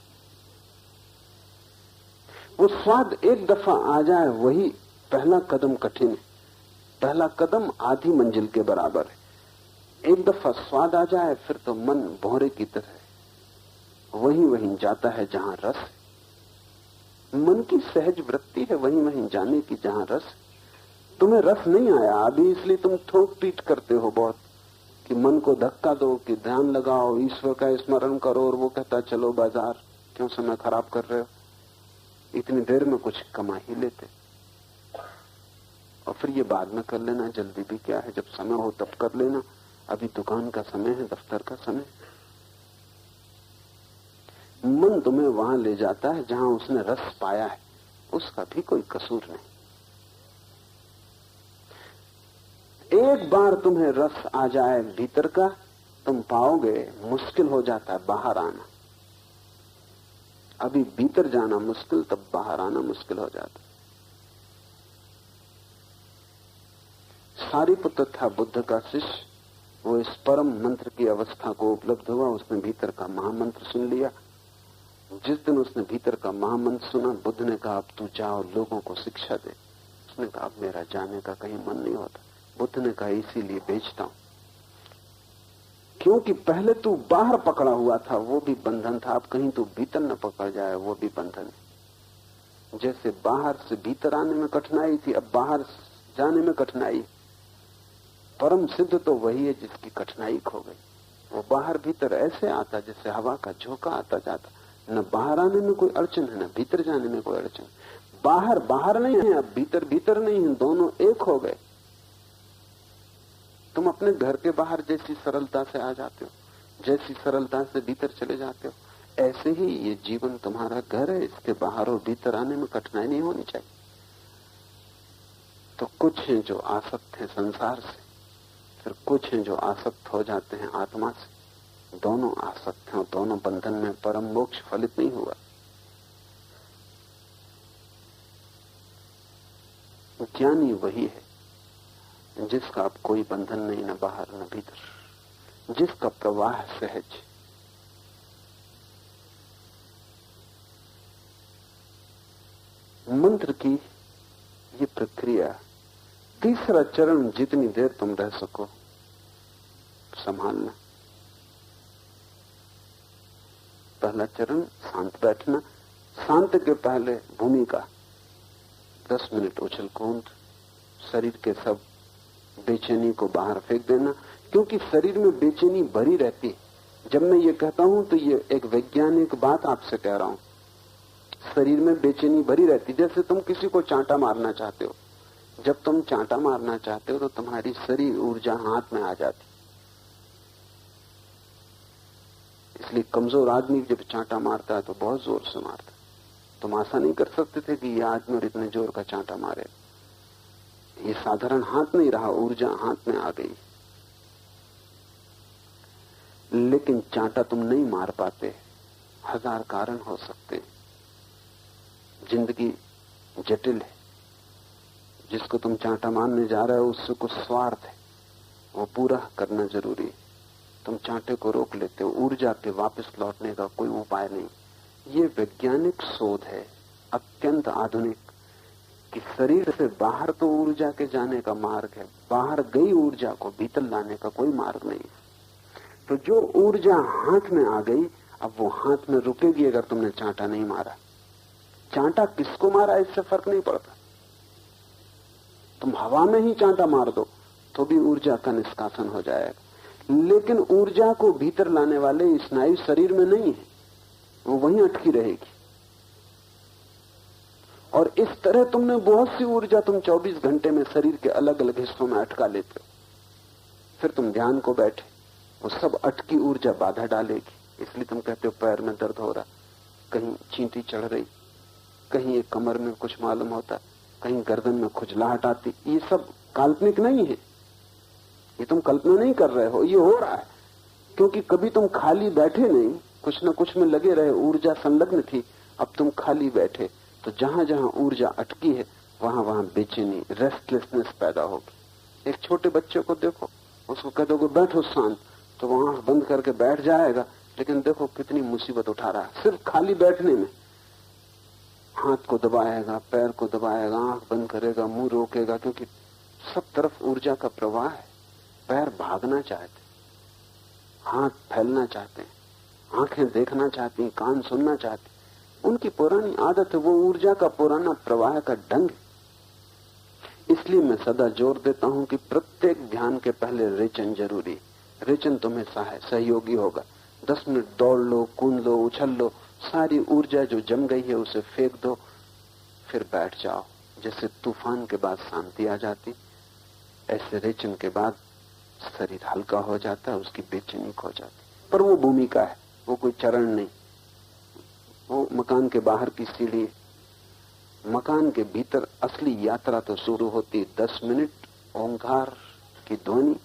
वो स्वाद एक दफा आ जाए वही पहला कदम कठिन है, पहला कदम आधी मंजिल के बराबर है। एक दफा स्वाद आ जाए फिर तो मन भौरे की तरह वहीं वहीं जाता है जहां रस है। मन की सहज वृत्ति है वहीं वहीं जाने की जहां रस है। तुम्हें रस नहीं आया अभी, इसलिए तुम ठोक पीट करते हो बहुत कि मन को धक्का दो, कि ध्यान लगाओ, ईश्वर का स्मरण करो, और वो कहता चलो बाजार, क्यों समय खराब कर रहे हो, इतनी देर में कुछ कमा ही लेते, और फिर ये बाद में कर लेना, जल्दी भी क्या है, जब समय हो तब कर लेना, अभी दुकान का समय है, दफ्तर का समय। मन तुम्हें वहां ले जाता है जहां उसने रस पाया है, उसका भी कोई कसूर नहीं। एक बार तुम्हें रस आ जाए भीतर का, तुम पाओगे मुश्किल हो जाता है बाहर आना। अभी भीतर जाना मुश्किल, तब बाहर आना मुश्किल हो जाता। सारीपुत्र था बुद्ध का शिष्य, वो इस परम मंत्र की अवस्था को उपलब्ध हुआ, उसने भीतर का महामंत्र सुन लिया। जिस दिन उसने भीतर का महामंत्र सुना, बुद्ध ने कहा अब तू जा और लोगों को शिक्षा दे। उसने कहा अब मेरा जाने का कहीं मन नहीं होता। बुद्ध ने कहा इसीलिए बेचता हूं, क्योंकि पहले तू बाहर पकड़ा हुआ था, वो भी बंधन था, अब कहीं तू भीतर न पकड़ जाए, वो भी बंधन है। जैसे बाहर से भीतर आने में कठिनाई थी, अब बाहर जाने में कठिनाई। परम सिद्ध तो वही है जिसकी कठिनाई खो गई। वो बाहर भीतर ऐसे आता जैसे हवा का झोंका आता जाता, न बाहर आने में कोई अड़चन है, न भीतर जाने में कोई अड़चन। बाहर बाहर नहीं है, अब भीतर भीतर नहीं है, दोनों एक हो गए। तुम अपने घर के बाहर जैसी सरलता से आ जाते हो, जैसी सरलता से भीतर चले जाते हो, ऐसे ही ये जीवन तुम्हारा घर है, इसके बाहर और भीतर आने में कठिनाई नहीं होनी चाहिए। तो कुछ हैं जो आसक्त हैं संसार से, फिर कुछ हैं जो आसक्त हो जाते हैं आत्मा से। दोनों आसक्त हैं और दोनों बंधन में परम मोक्ष फलित नहीं हुआ। ज्ञानी वही है जिसका अब कोई बंधन नहीं, न बाहर न भीतर, जिसका प्रवाह सहज। मंत्र की ये प्रक्रिया, तीसरा चरण, जितनी देर तुम रह सको संभालना। पहला चरण शांत बैठना, शांत के पहले भूमिका 10 मिनट उछल कूद, शरीर के सब बेचैनी को बाहर फेंक देना, क्योंकि शरीर में बेचैनी भरी रहती है। जब मैं ये कहता हूं तो ये एक वैज्ञानिक बात आपसे कह रहा हूं। शरीर में बेचैनी भरी रहती, जैसे तुम किसी को चांटा मारना चाहते हो। जब तुम चांटा मारना चाहते हो तो तुम्हारी शरीर ऊर्जा हाथ में आ जाती, इसलिए कमजोर आदमी जब चांटा मारता है तो बहुत जोर से मारता है। तुम आशा नहीं कर सकते थे कि यह आदमी और इतने जोर का चांटा मारे। ये साधारण हाथ नहीं रहा, ऊर्जा हाथ में आ गई। लेकिन चांटा तुम नहीं मार पाते, 1000 कारण हो सकते। जिंदगी जटिल है। जिसको तुम चांटा मारने जा रहे हो उससे कुछ स्वार्थ है, वो पूरा करना जरूरी है। तुम चांटे को रोक लेते हो, ऊर्जा के वापस लौटने का कोई उपाय नहीं। ये वैज्ञानिक शोध है, अत्यंत आधुनिक, कि शरीर से बाहर तो ऊर्जा के जाने का मार्ग है, बाहर गई ऊर्जा को भीतर लाने का कोई मार्ग नहीं। तो जो ऊर्जा हाथ में आ गई, अब वो हाथ में रुकेगी अगर तुमने चांटा नहीं मारा। चांटा किसको मारा इससे फर्क नहीं पड़ता। तुम हवा में ही चांटा मार दो तो भी ऊर्जा का निष्कासन हो जाएगा, लेकिन ऊर्जा को भीतर लाने वाले स्नायु शरीर में नहीं है, वो वहीं अटकी रहेगी। और इस तरह तुमने बहुत सी ऊर्जा तुम 24 घंटे में शरीर के अलग अलग हिस्सों में अटका लेते हो। फिर तुम ध्यान को बैठे, वो सब अटकी ऊर्जा बाधा डालेगी। इसलिए तुम कहते हो पैर में दर्द हो रहा, कहीं चींटी चढ़ रही, कहीं एक कमर में कुछ मालूम होता, कहीं गर्दन में खुजलाहट आती। ये सब काल्पनिक नहीं है, ये तुम कल्पना नहीं कर रहे हो, ये हो रहा है। क्योंकि कभी तुम खाली बैठे नहीं, कुछ न कुछ में लगे रहे, ऊर्जा संलग्न थी। अब तुम खाली बैठे तो जहां जहां ऊर्जा अटकी है वहां वहां बेचैनी, रेस्टलेसनेस पैदा होगी। एक छोटे बच्चे को देखो, उसको कह दोगे बैठो शांत, तो वहां बंद करके बैठ जाएगा, लेकिन देखो कितनी मुसीबत उठा रहा है सिर्फ खाली बैठने में। हाथ को दबाएगा, पैर को दबाएगा, आंख बंद करेगा, मुंह रोकेगा, क्योंकि सब तरफ ऊर्जा का प्रवाह है। पैर भागना चाहते, हाथ फैलना चाहते हैं, आंखें देखना चाहती, कान सुनना चाहती, उनकी पुरानी आदत है, वो ऊर्जा का पुराना प्रवाह का ढंग है। इसलिए मैं सदा जोर देता हूं कि प्रत्येक ध्यान के पहले रेचन जरूरी। रेचन तुम्हें सहयोगी होगा। 10 मिनट दौड़ लो, कूद लो, उछल लो, सारी ऊर्जा जो जम गई है उसे फेंक दो, फिर बैठ जाओ। जैसे तूफान के बाद शांति आ जाती, ऐसे रेचन के बाद शरीर हल्का हो जाता है, उसकी बेचैनी खो जाती। पर वो भूमिका है, वो कोई चरण नहीं। वो मकान के बाहर की सीढ़ी, मकान के भीतर असली यात्रा तो शुरू होती 10 मिनट ओंकार की ध्वनि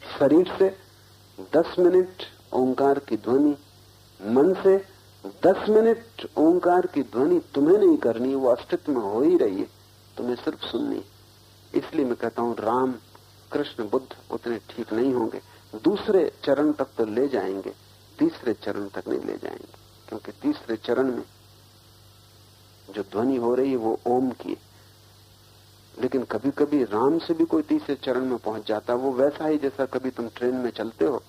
शरीर से, 10 मिनट ओंकार की ध्वनि मन से, 10 मिनट ओंकार की ध्वनि तुम्हें नहीं करनी, वो अस्तित्व में हो ही रही है, तुम्हें सिर्फ सुननी। इसलिए मैं कहता हूं राम कृष्ण बुद्ध उतने ठीक नहीं होंगे, दूसरे चरण तक तो ले जाएंगे, तीसरे चरण तक नहीं ले जाएंगे, क्योंकि तीसरे चरण में जो ध्वनि हो रही है वो ओम की। लेकिन कभी कभी राम से भी कोई तीसरे चरण में पहुंच जाता, वो वैसा ही जैसा कभी तुम ट्रेन में चलते हो,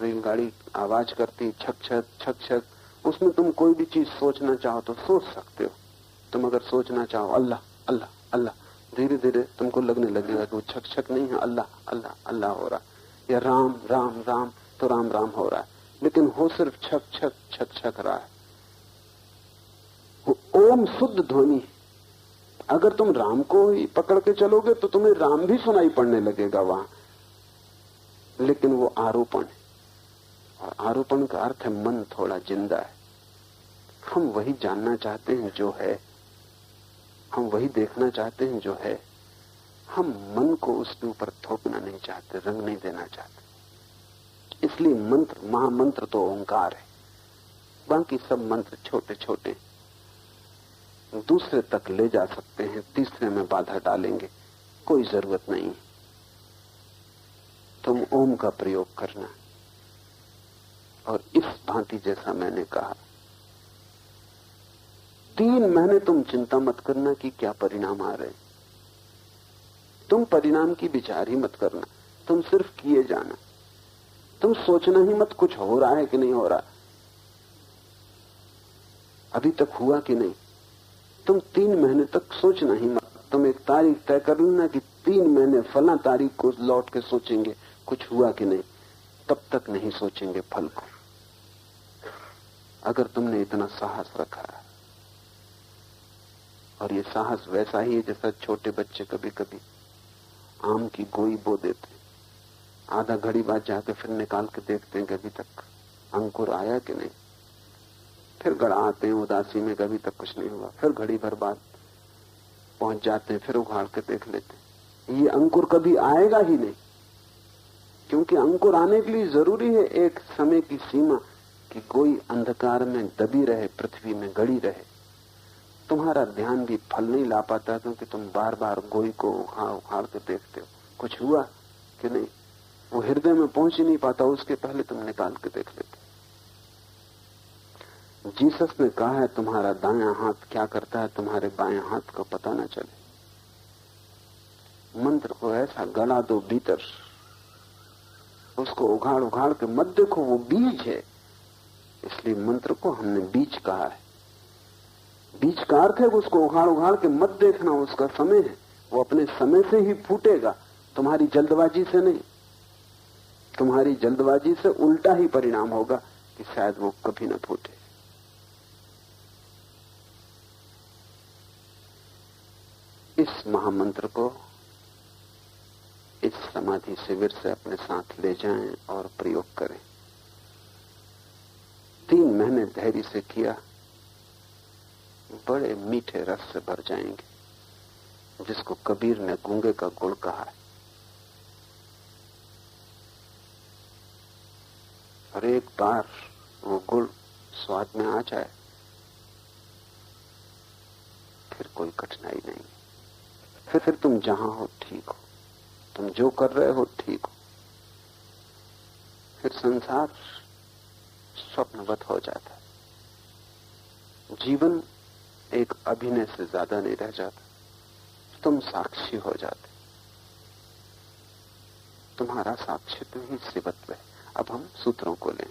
रेलगाड़ी आवाज करती छक छक छक छक, उसमें तुम कोई भी चीज सोचना चाहो तो सोच सकते हो। तुम अगर सोचना चाहो अल्लाह अल्लाह अल्लाह, धीरे धीरे तुमको लगने लगेगा कि वो छक छक नहीं है, अल्लाह अल्लाह अल्लाह हो रहा, या राम राम राम तो राम राम हो रहा है, लेकिन हो सिर्फ छक छक छक छक रहा है। वो ओम शुद्ध ध्वनि। अगर तुम राम को ही पकड़ के चलोगे तो तुम्हें राम भी सुनाई पड़ने लगेगा वहां, लेकिन वो आरोपण है, और आरोपण का अर्थ है मन थोड़ा जिंदा है। हम वही जानना चाहते हैं जो है, हम वही देखना चाहते हैं जो है। हम मन को उसके ऊपर थोपना नहीं चाहते, रंग नहीं देना चाहते। इसलिए मंत्र, महामंत्र तो ओंकार है, बाकी सब मंत्र छोटे छोटे दूसरे तक ले जा सकते हैं, तीसरे में बाधा डालेंगे, कोई जरूरत नहीं। तुम ओम का प्रयोग करना, और इस भांति जैसा मैंने कहा 3 महीने तुम चिंता मत करना कि क्या परिणाम आ रहे, तुम परिणाम की विचार ही मत करना, तुम सिर्फ किए जाना। तुम सोचना ही मत कुछ हो रहा है कि नहीं हो रहा, अभी तक हुआ कि नहीं। तुम 3 महीने तक सोचना ही मत। तुम एक तारीख तय कर लेना कि 3 महीने फला तारीख को लौट के सोचेंगे कुछ हुआ कि नहीं, तब तक नहीं सोचेंगे फल को। अगर तुमने इतना साहस रखा है, और ये साहस वैसा ही है जैसा छोटे बच्चे कभी कभी आम की गोई बो देते, आधा घड़ी बाद जाकर फिर निकाल के देखते हैं कि अभी तक अंकुर आया कि नहीं, फिर गड़ा आते हैं उदासी में, कभी तक कुछ नहीं हुआ, फिर घड़ी भर बाद पहुंच जाते हैं, फिर उखाड़ के देख लेते हैं, ये अंकुर कभी आएगा ही नहीं। क्योंकि अंकुर आने के लिए जरूरी है एक समय की सीमा, कि कोई अंधकार में दबी रहे, पृथ्वी में गड़ी रहे। तुम्हारा ध्यान भी फल नहीं ला पाता, क्योंकि तुम बार बार गोई को उखाड़ के देखते हो, कुछ हुआ कि नहीं, वो हृदय में पहुंच ही नहीं पाता, उसके पहले तुम निकाल के देख लेते। जीसस ने कहा है तुम्हारा दायां हाथ क्या करता है तुम्हारे बाएं हाथ को पता ना चले। मंत्र को ऐसा गड़ा दो भीतर, उसको उघाड़ उघाड़ के मत देखो, वो बीज है। इसलिए मंत्र को हमने बीज कहा है। बीज का अर्थ है उसको उघाड़ उघाड़ के मत देखना, उसका समय है, वो अपने समय से ही फूटेगा, तुम्हारी जल्दबाजी से नहीं। तुम्हारी जल्दबाजी से उल्टा ही परिणाम होगा कि शायद वो कभी न फूटे। इस महामंत्र को इस समाधि शिविर से अपने साथ ले जाएं और प्रयोग करें। 3 महीने धैर्य से किया, बड़े मीठे रस से भर जाएंगे, जिसको कबीर ने गूंगे का गुड़ कहा है। और एक बार वो गुड़ स्वाद में आ जाए, फिर कोई कठिनाई नहीं। फिर तुम जहां हो ठीक हो, तुम जो कर रहे हो ठीक हो, फिर संसार स्वप्नवत हो जाता है। जीवन एक अभिनय से ज्यादा नहीं रह जाता, तुम साक्षी हो जाते। तुम्हारा साक्षित्व ही शिवत्व है। अब हम सूत्रों को लें।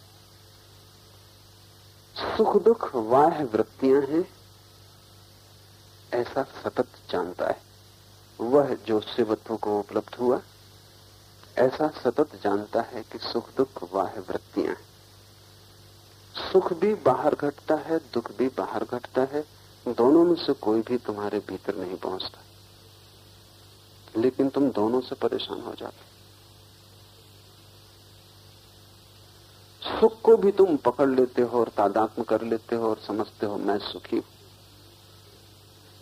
सुख दुख वाह्य वृत्तियां हैं, ऐसा सतत जानता है। वह जो शिवत्व को उपलब्ध हुआ, ऐसा सतत जानता है कि सुख दुख वाह्य वृत्तियां हैं। सुख भी बाहर घटता है, दुख भी बाहर घटता है, दोनों में से कोई भी तुम्हारे भीतर नहीं पहुंचता, लेकिन तुम दोनों से परेशान हो जाते। सुख को भी तुम पकड़ लेते हो और तादात्म्य कर लेते हो और समझते हो मैं सुखी हूं।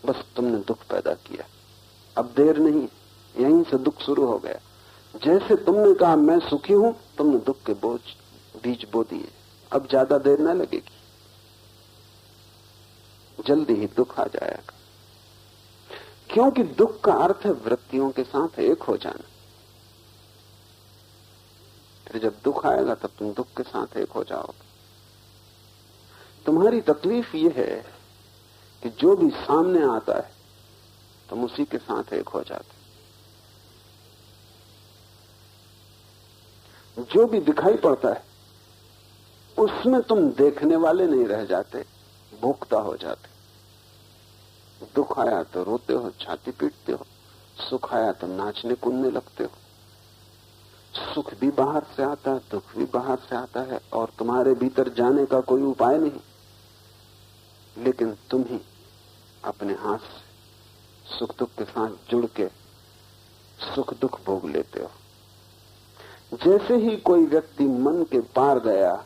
बस तुमने दुख पैदा किया, अब देर नहीं, यहीं से दुख शुरू हो गया। जैसे तुमने कहा मैं सुखी हूं, तुमने दुख के बीज बो दिए। अब ज्यादा देर न लगेगी, जल्दी ही दुख आ जाएगा, क्योंकि दुख का अर्थ है वृत्तियों के साथ एक हो जाना। फिर जब दुख आएगा तब तुम दुख के साथ एक हो जाओगे। तुम्हारी तकलीफ यह है कि जो भी सामने आता है तुम उसी के साथ एक हो जाते। जो भी दिखाई पड़ता है उसमें तुम देखने वाले नहीं रह जाते, भोक्ता हो जाते। दुख आया तो रोते हो, छाती पीटते हो, सुख आया तो नाचने कूदने लगते हो। सुख भी बाहर से आता है, दुख भी बाहर से आता है, और तुम्हारे भीतर जाने का कोई उपाय नहीं, लेकिन तुम ही अपने हाथ से सुख दुख के साथ जुड़ के सुख दुख भोग लेते हो। जैसे ही कोई व्यक्ति मन के पार गया,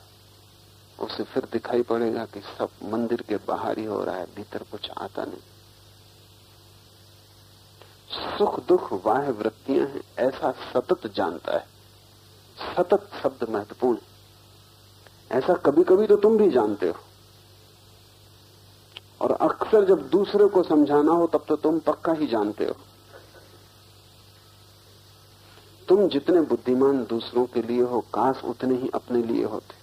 उसे फिर दिखाई पड़ेगा कि सब मंदिर के बाहर ही हो रहा है, भीतर कुछ आता नहीं। सुख दुख वाह्य वृत्तियां हैं, ऐसा सतत जानता है। सतत शब्द महत्वपूर्ण, ऐसा कभी कभी तो तुम भी जानते हो, और अक्सर जब दूसरे को समझाना हो तब तो तुम पक्का ही जानते हो। तुम जितने बुद्धिमान दूसरों के लिए हो, काश उतने ही अपने लिए होते।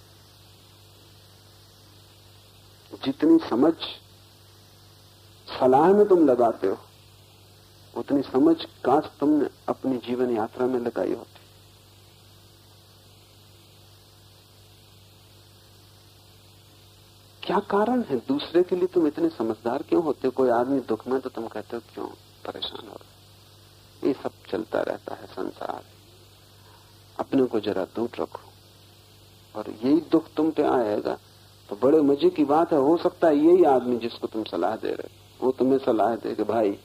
जितनी समझ सलाह में तुम लगाते हो, उतनी समझ काश तुमने अपनी जीवन यात्रा में लगाई होती। क्या कारण है दूसरे के लिए तुम इतने समझदार क्यों होते? कोई आदमी दुख में तो तुम कहते हो क्यों परेशान हो रहे? ये सब चलता रहता है संसार, अपने को जरा दूर रखो। और यही दुख तुम पे आएगा तो बड़े मजे की बात है, हो सकता है यही आदमी जिसको तुम सलाह दे रहे हो वो तुम्हें सलाह दे कि भाई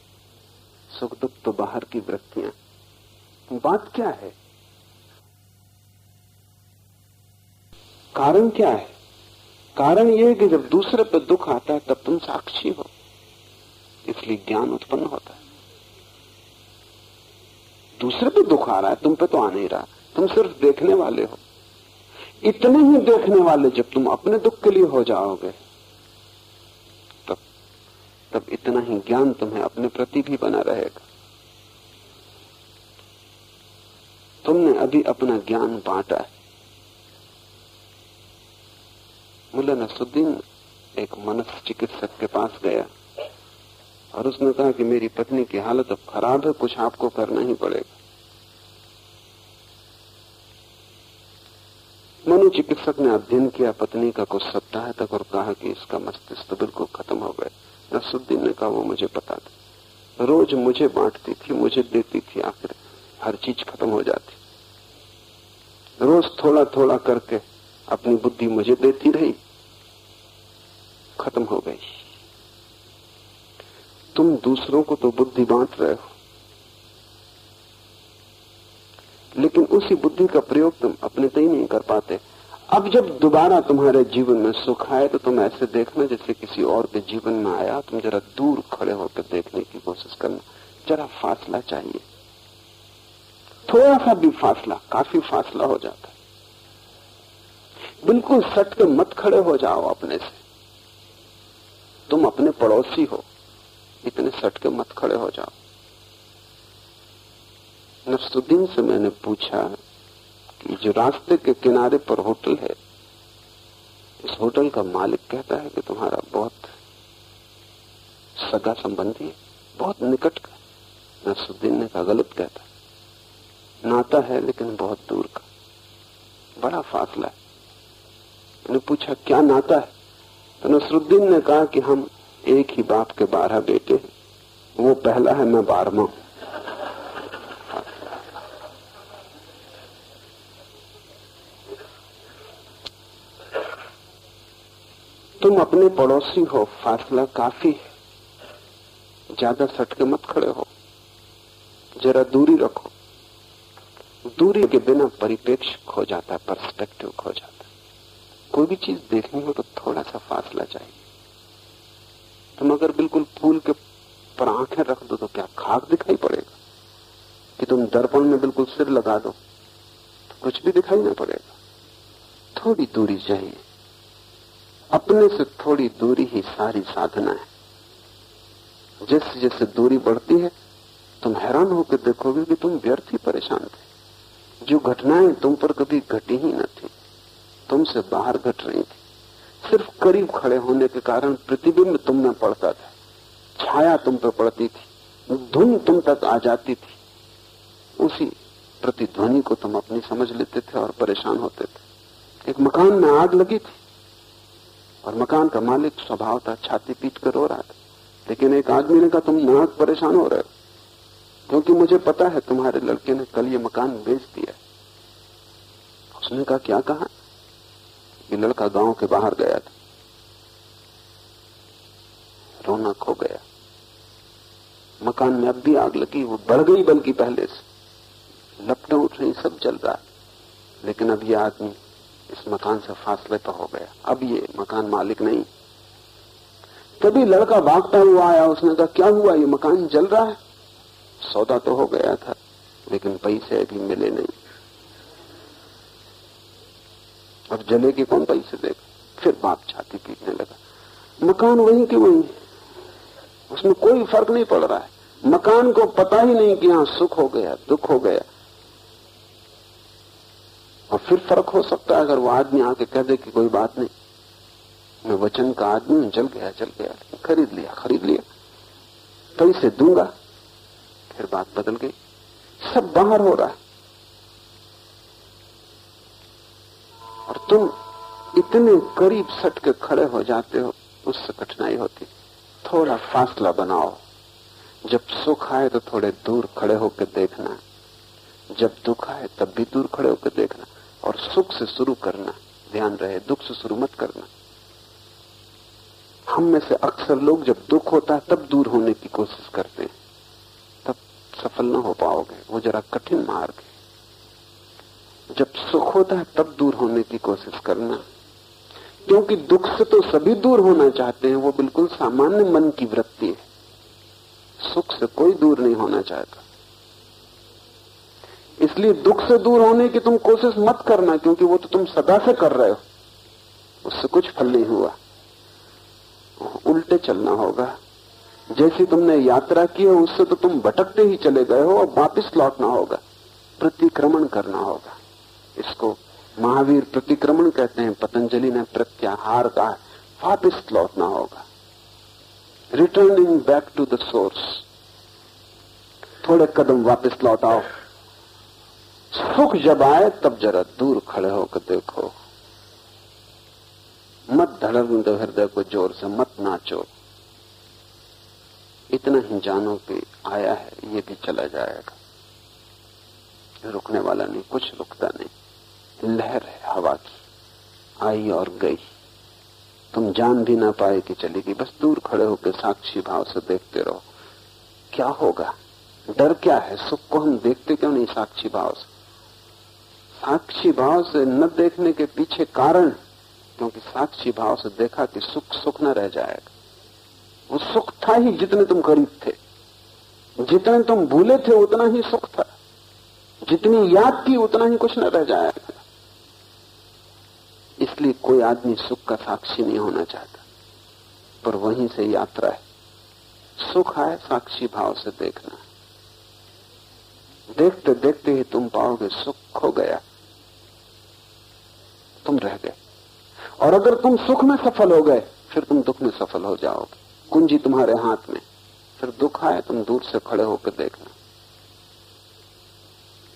सुख दुख तो बाहर की वृत्तियां। बात क्या है? कारण क्या है? कारण यह है कि जब दूसरे पे दुख आता है तब तुम साक्षी हो, इसलिए ज्ञान उत्पन्न होता है। दूसरे पे दुख आ रहा है, तुम पे तो आ नहीं रहा, तुम सिर्फ देखने वाले हो। इतने ही देखने वाले जब तुम अपने दुख के लिए हो जाओगे तब इतना ही ज्ञान तुम्हें अपने प्रति भी बना रहेगा। तुमने अभी अपना ज्ञान बांटा है। मुल्ला नसरुद्दीन एक मनस चिकित्सक के पास गया और उसने कहा कि मेरी पत्नी की हालत अब खराब है, कुछ आपको करना ही पड़ेगा। मनोचिकित्सक ने अध्ययन किया पत्नी का कुछ सप्ताह तक और कहा कि इसका मस्तिष्क तो बिल्कुल खत्म हो गया। नसरुद्दीन ने कहा वो मुझे पता था, रोज मुझे बांटती थी, मुझे देती थी, आखिर हर चीज खत्म हो जाती। रोज थोड़ा थोड़ा करके अपनी बुद्धि मुझे देती रही, खत्म हो गई। तुम दूसरों को तो बुद्धि बांट रहे हो, लेकिन उसी बुद्धि का प्रयोग तुम अपने तय नहीं कर पाते। अब जब दोबारा तुम्हारे जीवन में सुख आए तो तुम ऐसे देखना जैसे किसी और के जीवन में आया। तुम जरा दूर खड़े होकर देखने की कोशिश करना, जरा फासला चाहिए, थोड़ा सा भी फासला, काफी फासला हो जाता है। बिल्कुल सट के मत खड़े हो जाओ अपने से, तुम अपने पड़ोसी हो, इतने सट के मत खड़े हो जाओ। नसरुद्दीन से मैंने पूछा कि जो रास्ते के किनारे पर होटल है, इस होटल का मालिक कहता है कि तुम्हारा बहुत सगा संबंधी है, बहुत निकट का। नसरुद्दीन ने कहा गलत कहता, नाता है लेकिन बहुत दूर का। बड़ा फासला है। मैंने पूछा क्या नाता है? तो नसरुद्दीन ने कहा कि हम एक ही बाप के 12 बेटे हैं, वो पहला है, मैं 12वां हूं। तुम अपने पड़ोसी हो, फासला काफी है, ज्यादा सटके मत खड़े हो, जरा दूरी रखो। दूरी के बिना परिप्रेक्ष्य खो जाता है, पर्सपेक्टिव खो जाता है। कोई भी चीज देखनी हो तो थोड़ा सा फासला चाहिए। तुम अगर बिल्कुल फूल के पर आंखें रख दो तो क्या खाक दिखाई पड़ेगा? कि तुम दर्पण में बिल्कुल सिर लगा दो तो कुछ भी दिखाई ना पड़ेगा। थोड़ी दूरी चाहिए। अपने से थोड़ी दूरी ही सारी साधना है। जैसे जैसे दूरी बढ़ती है तुम हैरान होकर देखोगे कि तुम व्यर्थ ही परेशान थे। जो घटनाएं तुम पर कभी घटी ही न थी, तुमसे बाहर घट रही थी। सिर्फ करीब खड़े होने के कारण प्रतिबिंब तुम में पड़ता था, छाया तुम पर पड़ती थी, धुन तुम तक आ जाती थी। उसी प्रतिध्वनि को तुम अपनी समझ लेते थे और परेशान होते थे। एक मकान में आग लगी थी और मकान का मालिक स्वभाव था छाती पीट कर रो रहा था, लेकिन एक आदमी ने कहा तुम नाक परेशान हो रहे हो, क्योंकि मुझे पता है तुम्हारे लड़के ने कल ये मकान बेच दिया। उसने कहा क्या कहा? ये लड़का गांव के बाहर गया था, रौनक हो गया। मकान में अब भी आग लगी, वो बढ़ गई बल्कि पहले से, लपटें उठ रही, सब जल रहा, लेकिन अब ये आदमी इस मकान से फासले पर हो गया। अब ये मकान मालिक नहीं। तभी लड़का भागता हुआ आया, उसने कहा क्या हुआ? ये मकान जल रहा है। सौदा तो हो गया था लेकिन पैसे अभी मिले नहीं। अब जले के कौन पैसे देगा? फिर बाप छाती पीटने लगा। मकान वहीं की वहीं, उसमें कोई फर्क नहीं पड़ रहा है। मकान को पता ही नहीं कि यहां सुख हो गया, दुख हो गया। और फिर फर्क हो सकता है अगर वो आदमी आके कह दे कि कोई बात नहीं, मैं वचन का आदमी हूं, जल गया जल गया, खरीद लिया, पैसे दूंगा। फिर बात बदल गई, सब बाहर हो रहा है और तुम इतने करीब सट के खड़े हो जाते हो, उससे कठिनाई होती। थोड़ा फासला बनाओ। जब सुख आए तो थोड़े दूर खड़े होकर देखना, जब दुख आए तब भी दूर खड़े होकर देखना, और सुख से शुरू करना। ध्यान रहे, दुख से शुरू मत करना। हम में से अक्सर लोग जब दुख होता है तब दूर होने की कोशिश करते हैं, तब सफल न हो पाओगे, वो जरा कठिन मार्ग है। जब सुख होता है तब दूर होने की कोशिश करना, क्योंकि दुख से तो सभी दूर होना चाहते हैं, वो बिल्कुल सामान्य मन की वृत्ति है। सुख से कोई दूर नहीं होना चाहता। इसलिए दुख से दूर होने की तुम कोशिश मत करना, क्योंकि वो तो तुम सदा से कर रहे हो, उससे कुछ फल नहीं हुआ। उल्टे चलना होगा। जैसी तुमने यात्रा की है उससे तो तुम भटकते ही चले गए हो और वापस लौटना होगा, प्रतिक्रमण करना होगा। इसको महावीर प्रतिक्रमण कहते हैं, पतंजलि ने प्रत्याहार कहा। वापस लौटना होगा, returning back to the source. थोड़े कदम वापस लौटाओ। सुख जब आए तब जरा दूर खड़े होकर देखो, मत धड़कने दो हृदय को जोर से, मत नाचो। इतना ही जानो कि आया है, ये भी चला जाएगा, रुकने वाला नहीं, कुछ रुकता नहीं। लहर है हवा की, आई और गई, तुम जान भी ना पाए कि चली गई। बस दूर खड़े होकर साक्षी भाव से देखते रहो, क्या होगा। डर क्या है? सुख को हम देखते क्यों नहीं साक्षी भाव से? साक्षी भाव से न देखने के पीछे कारण, क्योंकि साक्षी भाव से देखा कि सुख सुख न रह जाएगा। वो सुख था ही जितने तुम करीब थे, जितने तुम भूले थे उतना ही सुख था, जितनी याद की उतना ही कुछ न रह जाएगा। इसलिए कोई आदमी सुख का साक्षी नहीं होना चाहता, पर वहीं से यात्रा है। सुख आए साक्षी भाव से देखना, देखते देखते ही तुम पाओगे सुख खो गया, तुम रह गए। और अगर तुम सुख में सफल हो गए फिर तुम दुख में सफल हो जाओगे। कुंजी तुम्हारे हाथ में। फिर दुख आए तुम दूर से खड़े होकर देखना,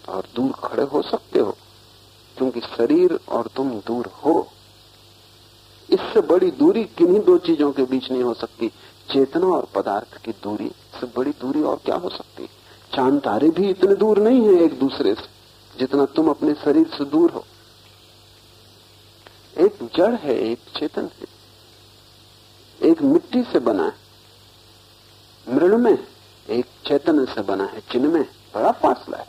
और दूर खड़े हो सकते हो, क्योंकि शरीर और तुम दूर हो। इससे बड़ी दूरी किन्हीं दो चीजों के बीच नहीं हो सकती। चेतना और पदार्थ की दूरी से बड़ी दूरी और क्या हो सकती है? चांद तारे भी इतने दूर नहीं है एक दूसरे से जितना तुम अपने शरीर से दूर हो। एक जड़ है, एक चेतन है, एक मिट्टी से बना है मृण्मय, एक चैतन्य से बना है चिन्मय। बड़ा फासला है,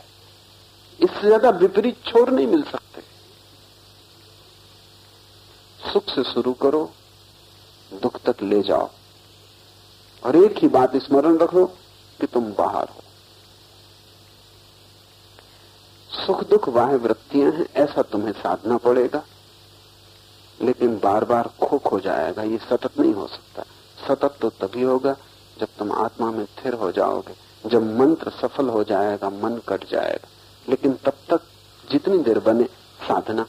इससे ज्यादा विपरीत छोर नहीं मिल सकते। सुख से शुरू करो, दुख तक ले जाओ, और एक ही बात स्मरण रखो कि तुम बाहर हो। सुख दुख बाह्य वृत्तियां हैं, ऐसा तुम्हें साधना पड़ेगा, लेकिन बार बार खो जाएगा। ये सतत नहीं हो सकता। सतत तो तभी होगा जब तुम आत्मा में स्थिर हो जाओगे, जब मंत्र सफल हो जाएगा, मन कट जाएगा। लेकिन तब तक जितनी देर बने साधना,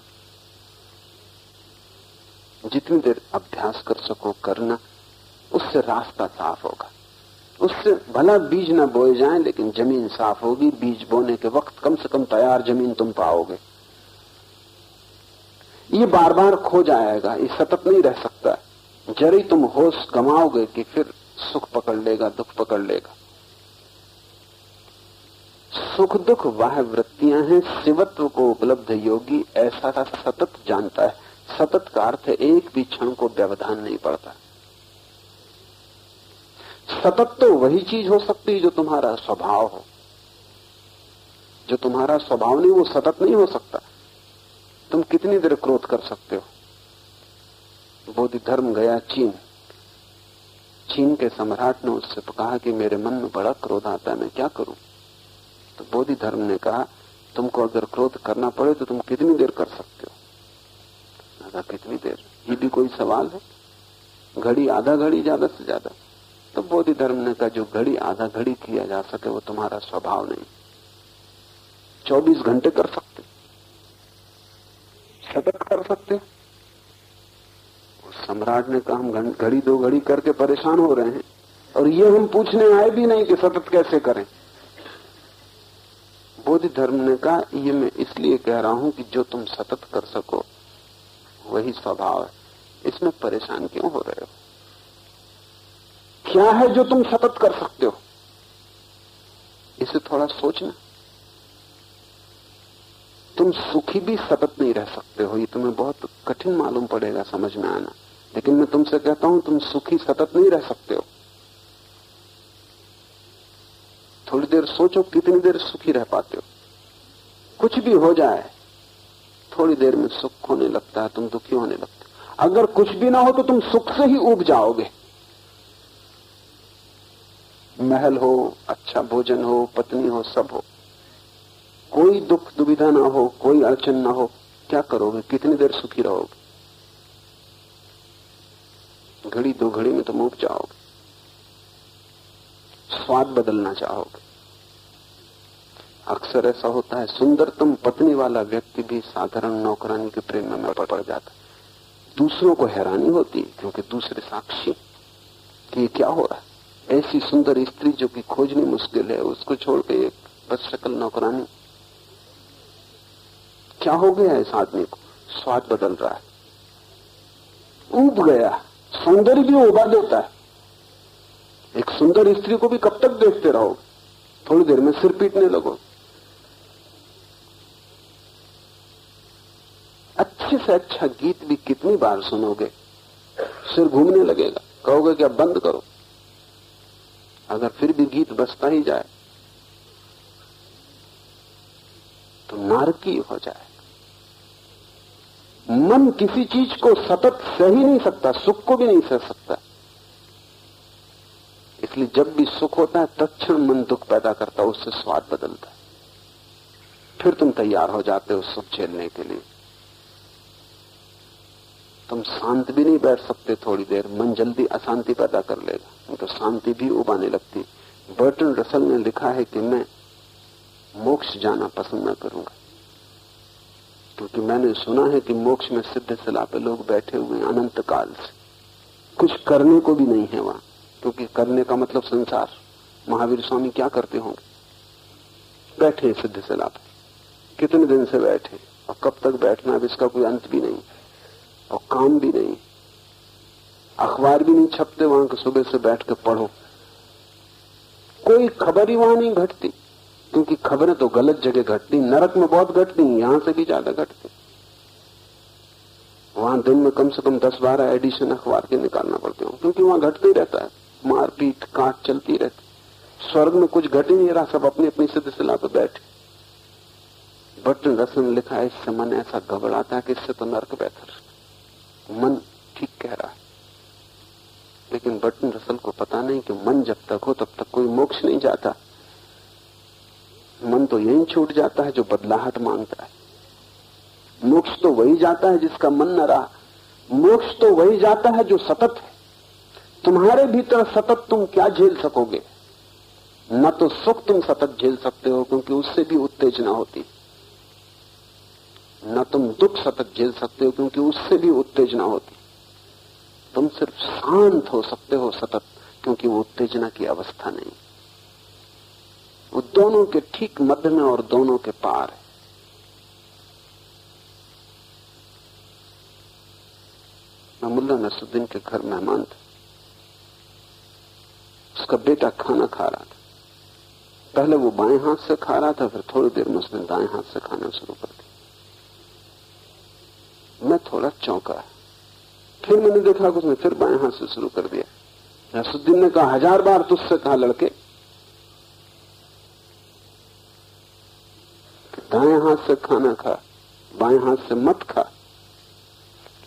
जितनी देर अभ्यास कर सको करना, उससे रास्ता साफ होगा। उससे भला बीज न बोए जाएं, लेकिन जमीन साफ होगी। बीज बोने के वक्त कम से कम तैयार जमीन तुम पाओगे। ये बार बार खो जाएगा, ये सतत नहीं रह सकता। जरी तुम होश गंवाओगे कि फिर सुख पकड़ लेगा, दुख पकड़ लेगा। सुख दुख वाह वृत्तियां हैं। शिवत्व को उपलब्ध योगी ऐसा सतत जानता है। सतत का अर्थ है एक भी क्षण को व्यवधान नहीं पड़ता। सतत तो वही चीज हो सकती है जो तुम्हारा स्वभाव हो। जो तुम्हारा स्वभाव नहीं, वो सतत नहीं हो सकता। तुम कितनी देर क्रोध कर सकते हो? बोधि धर्म गया चीन। चीन के सम्राट ने उससे कहा कि मेरे मन में बड़ा क्रोध आता है, मैं क्या करूं? तो बोधि धर्म ने कहा, तुमको अगर क्रोध करना पड़े तो तुम कितनी देर कर सकते हो? कितनी देर? ये भी कोई सवाल है? घड़ी आधा घड़ी ज्यादा से ज्यादा। तो बोधि धर्म ने कहा, जो घड़ी आधा घड़ी किया जा सके वो तुम्हारा स्वभाव नहीं। 24 घंटे कर सकते, सतत कर सकते। उस सम्राट ने कहा, हम घड़ी दो घड़ी करके परेशान हो रहे हैं, और ये हम पूछने आए भी नहीं कि सतत कैसे करें। बोधि धर्म ने कहा, ये मैं इसलिए कह रहा हूं कि जो तुम सतत कर सको वही स्वभाव है। इसमें परेशान क्यों हो रहे हो? क्या है जो तुम सतत कर सकते हो? इसे थोड़ा सोचना। तुम सुखी भी सतत नहीं रह सकते हो। ये तुम्हें बहुत कठिन मालूम पड़ेगा समझ में आना, लेकिन मैं तुमसे कहता हूं तुम सुखी सतत नहीं रह सकते हो। थोड़ी देर सोचो, कितनी देर सुखी रह पाते हो? कुछ भी हो जाए, थोड़ी देर में सुख होने लगता है, तुम दुखी होने लगते हो। अगर कुछ भी ना हो तो तुम सुख से ही ऊब जाओगे। महल हो, अच्छा भोजन हो, पत्नी हो, सब हो, कोई दुख दुविधा ना हो, कोई अड़चन ना हो, क्या करोगे? कितनी देर सुखी रहोगे? घड़ी दो घड़ी में तुम ऊब जाओगे, स्वाद बदलना चाहोगे। अक्सर ऐसा होता है, सुंदरतम पत्नी वाला व्यक्ति भी साधारण नौकरानी के प्रेम में पड़ जाता। दूसरों को हैरानी होती क्योंकि दूसरे साक्षी कि ये क्या हो रहा है। ऐसी सुंदर स्त्री जो कि खोजनी मुश्किल है, उसको छोड़ के एक बदशक्ल नौकरानी, क्या हो गया इस आदमी को? स्वाद बदल रहा है, ऊब गया। सौंदर्य भी उबा देता है। एक सुंदर स्त्री को भी कब तक देखते रहोगे? थोड़ी देर में सिर पीटने लगो। अच्छे से अच्छा गीत भी कितनी बार सुनोगे? सिर घूमने लगेगा, कहोगे कि अब बंद करो। अगर फिर भी गीत बजता ही जाए तो नारकीय हो जाए। मन किसी चीज को सतत सह ही नहीं सकता, सुख को भी नहीं सह सकता। इसलिए जब भी सुख होता है तत्क्षण मन दुख पैदा करता है, उससे स्वाद बदलता है। फिर तुम तैयार हो जाते हो सुख झेलने के लिए। तुम शांत भी नहीं बैठ सकते थोड़ी देर, मन जल्दी अशांति पैदा कर लेगा, तो शांति भी उबाने लगती। बर्टन रसल ने लिखा है कि मैं मोक्ष जाना पसंद न करूंगा, क्योंकि मैंने सुना है कि मोक्ष में सिद्ध शिला पे लोग बैठे हुए हैं अनंत काल से, कुछ करने को भी नहीं है वहां, क्योंकि करने का मतलब संसार। महावीर स्वामी क्या करते होंगे? बैठे सिद्ध शिला पे, कितने दिन से बैठे, और कब तक बैठना, अब इसका कोई अंत भी नहीं और काम भी नहीं, अखबार भी नहीं छपते वहां के, सुबह से बैठ के पढ़ो, कोई खबर ही वहां नहीं घटती, क्योंकि खबरें तो गलत जगह घटती, नरक में बहुत घटती, यहां से भी ज्यादा घटती। वहां दिन में कम से कम 10-12 एडिशन अखबार के निकालना पड़ते हो, क्योंकि वहां घटते ही रहता है, मारपीट काट चलती रहती। स्वर्ग में कुछ घट ही नहीं रहा, सब अपनी अपनी सिलसिला पे बैठे। बर्टन रसल ने लिखा है, इससे मन ऐसा घबराता है कि इससे तो नरक बेहतर। मन ठीक कह रहा है, लेकिन बर्टन रसल को पता नहीं कि मन जब तक हो तब तक कोई मोक्ष नहीं जाता। मन तो यहीं छूट जाता है जो बदलाहट मांगता है। मोक्ष तो वही जाता है जिसका मन न रहा, मोक्ष तो वही जाता है जो सतत है। तुम्हारे भीतर सतत तुम क्या झेल सकोगे? न तो सुख तुम सतत झेल सकते हो, क्योंकि उससे भी उत्तेजना होती, न तुम दुख सतत झेल सकते हो, क्योंकि उससे भी उत्तेजना होती। तुम सिर्फ शांत हो सकते हो सतत, क्योंकि वो उत्तेजना की अवस्था नहीं। वो दोनों के ठीक मध्य में और दोनों के पार है। मैं मुल्ला नसरुद्दीन के घर मेहमान था, उसका बेटा खाना खा रहा था। पहले वो बाएं हाथ से खा रहा था, फिर थोड़ी देर में उसने दाएं हाथ से खाना शुरू कर दिया। मैं थोड़ा चौंका, फिर मैंने देखा कि उसने फिर बाएं हाथ से शुरू कर दिया। नसरुद्दीन ने कहा, 1000 बार तुझसे कहा लड़के, दाएं हाथ से खाना खा, बाएं हाथ से मत खा।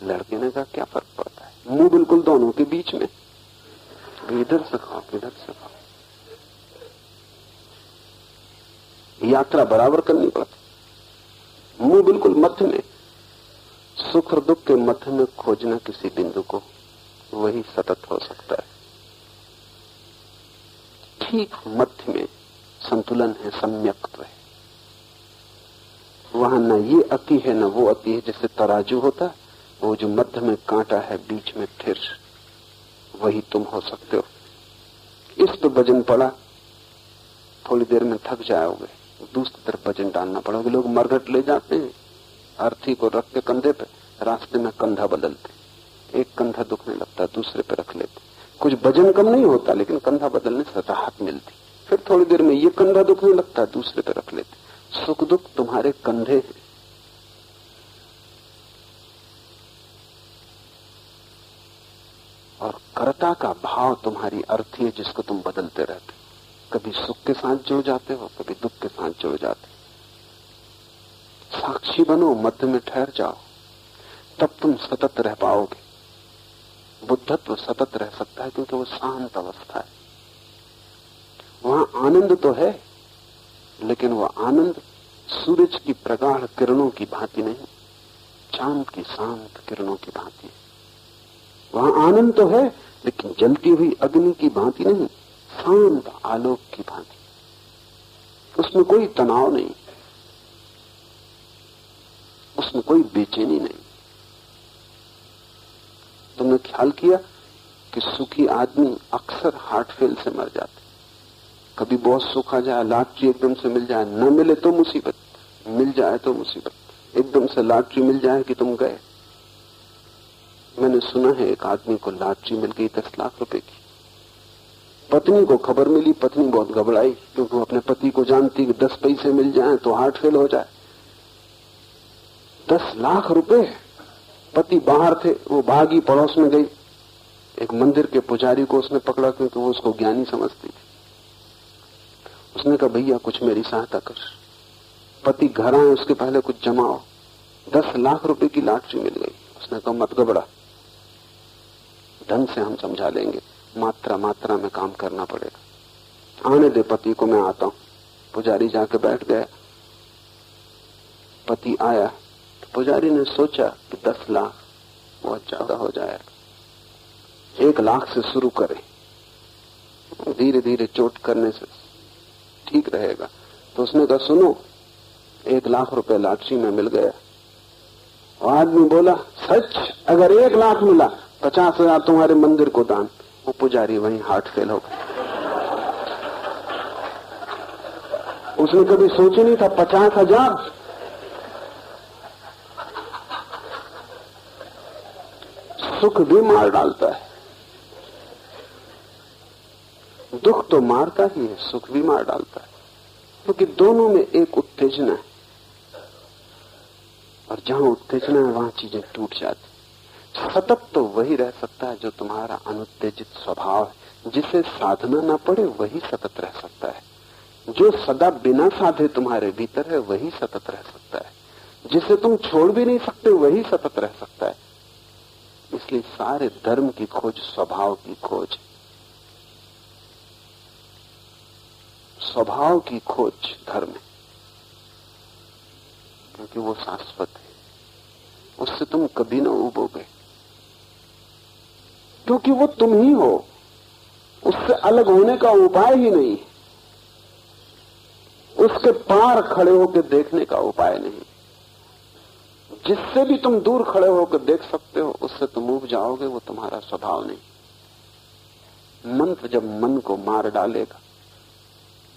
लड़के ने कहा, क्या फर्क पड़ता है, मुंह बिल्कुल दोनों के बीच में, इधर से खाओ इधर से खाओ, यात्रा बराबर करनी पड़ती, मुंह बिल्कुल मध्य में। सुख और दुख के मध्य में खोजना किसी बिंदु को, वही सतत हो सकता है। ठीक मध्य में संतुलन है, सम्यक्त्व है। वहां न ये अति है न वो अति है। जैसे तराजू होता, वो जो मध्य में कांटा है बीच में थिर, वही तुम हो सकते हो। इस पे वजन पड़ा, थोड़ी देर में थक जाओगे, दूसरी तरफ वजन डालना पड़ोगे। लोग मरघट ले जाते हैं, अर्थी को रख के कंधे पे, रास्ते में कंधा बदलते, एक कंधा दुखने लगता है दूसरे पे रख लेते, कुछ वजन कम नहीं होता, लेकिन कंधा बदलने से राहत मिलती। फिर थोड़ी देर में ये कंधा दुखने लगता है, दूसरे पे रख लेते। सुख दुख तुम्हारे कंधे हैं। और कर्ता का भाव तुम्हारी अर्थी है, जिसको तुम बदलते रहते। कभी सुख के साथ जुड़ जाते हो, कभी दुख के साथ जुड़ जाते। साक्षी बनो, मध्य में ठहर जाओ, तब तुम सतत रह पाओगे। बुद्धत्व सतत रह सकता है, क्योंकि वो शांत अवस्था है। वहां आनंद तो है, लेकिन वह आनंद सूरज की प्रगाढ़ किरणों की भांति नहीं, चांद की शांत किरणों की भांति है। वहां आनंद तो है, लेकिन जलती हुई अग्नि की भांति नहीं, शांत आलोक की भांति। उसमें कोई तनाव नहीं, उसमें कोई बेचैनी नहीं। तुमने ख्याल किया कि सुखी आदमी अक्सर हार्ट फेल से मर जाते। कभी बहुत सुख आ जाए, लॉटरी एकदम से मिल जाए, न मिले तो मुसीबत, मिल जाए तो मुसीबत। एकदम से लॉटरी मिल जाए कि तुम गए। मैंने सुना है एक आदमी को लॉटरी मिल गई 10 लाख रुपए की। पत्नी को खबर मिली, पत्नी बहुत घबराई, क्योंकि वो अपने पति को जानती कि 10 पैसे मिल जाए तो हार्ट फेल हो जाए। 10 लाख रुपए। पति बाहर थे, वो भागी, पड़ोस में गई, एक मंदिर के पुजारी को उसने पकड़ा, क्योंकि वो उसको ज्ञानी समझती थी। उसने कहा, भैया कुछ मेरी सहायता कर, पति घर आए उसके पहले कुछ जमाओ। 10 लाख रुपए की लॉटरी मिल गई। उसने कहा, मत घबरा, ढंग से हम समझा लेंगे, मात्रा मात्रा में काम करना पड़ेगा। आने दे पति को, मैं आता हूं। पुजारी जाके बैठ गया। पति आया तो पुजारी ने सोचा कि 10 लाख बहुत ज्यादा हो जाएगा, 1 लाख से शुरू करें, धीरे धीरे चोट करने से ठीक रहेगा। तो उसने कहा, सुनो, 1 लाख रुपए लॉटरी में मिल गया। और आदमी बोला, सच? अगर 1 लाख मिला, 50,000 तुम्हारे मंदिर को दान। वो पुजारी वहीं हार्ट फेल हो गया। उसने कभी सोचा नहीं था 50,000। सुख भी मार डालता है। दुख तो मारता ही है, सुख भी मार डालता है, क्योंकि दोनों में एक उत्तेजना है, और जहां उत्तेजना है वहां चीजें टूट जाती। सतत तो वही रह सकता है जो तुम्हारा अनुत्तेजित स्वभाव है, जिसे साधना ना पड़े वही सतत रह सकता है। जो सदा बिना साधे तुम्हारे भीतर है वही सतत रह सकता है, जिसे तुम छोड़ भी नहीं सकते वही सतत रह सकता है। इसलिए सारे धर्म की खोज स्वभाव की खोज, स्वभाव की खोज धर्म है, क्योंकि वो शाश्वत है, उससे तुम कभी ना उबोगे, क्योंकि वो तुम ही हो, उससे अलग होने का उपाय ही नहीं, उसके पार खड़े होकर देखने का उपाय नहीं। जिससे भी तुम दूर खड़े होकर देख सकते हो उससे तुम उब जाओगे, वो तुम्हारा स्वभाव नहीं। मंत्र जब मन को मार डालेगा,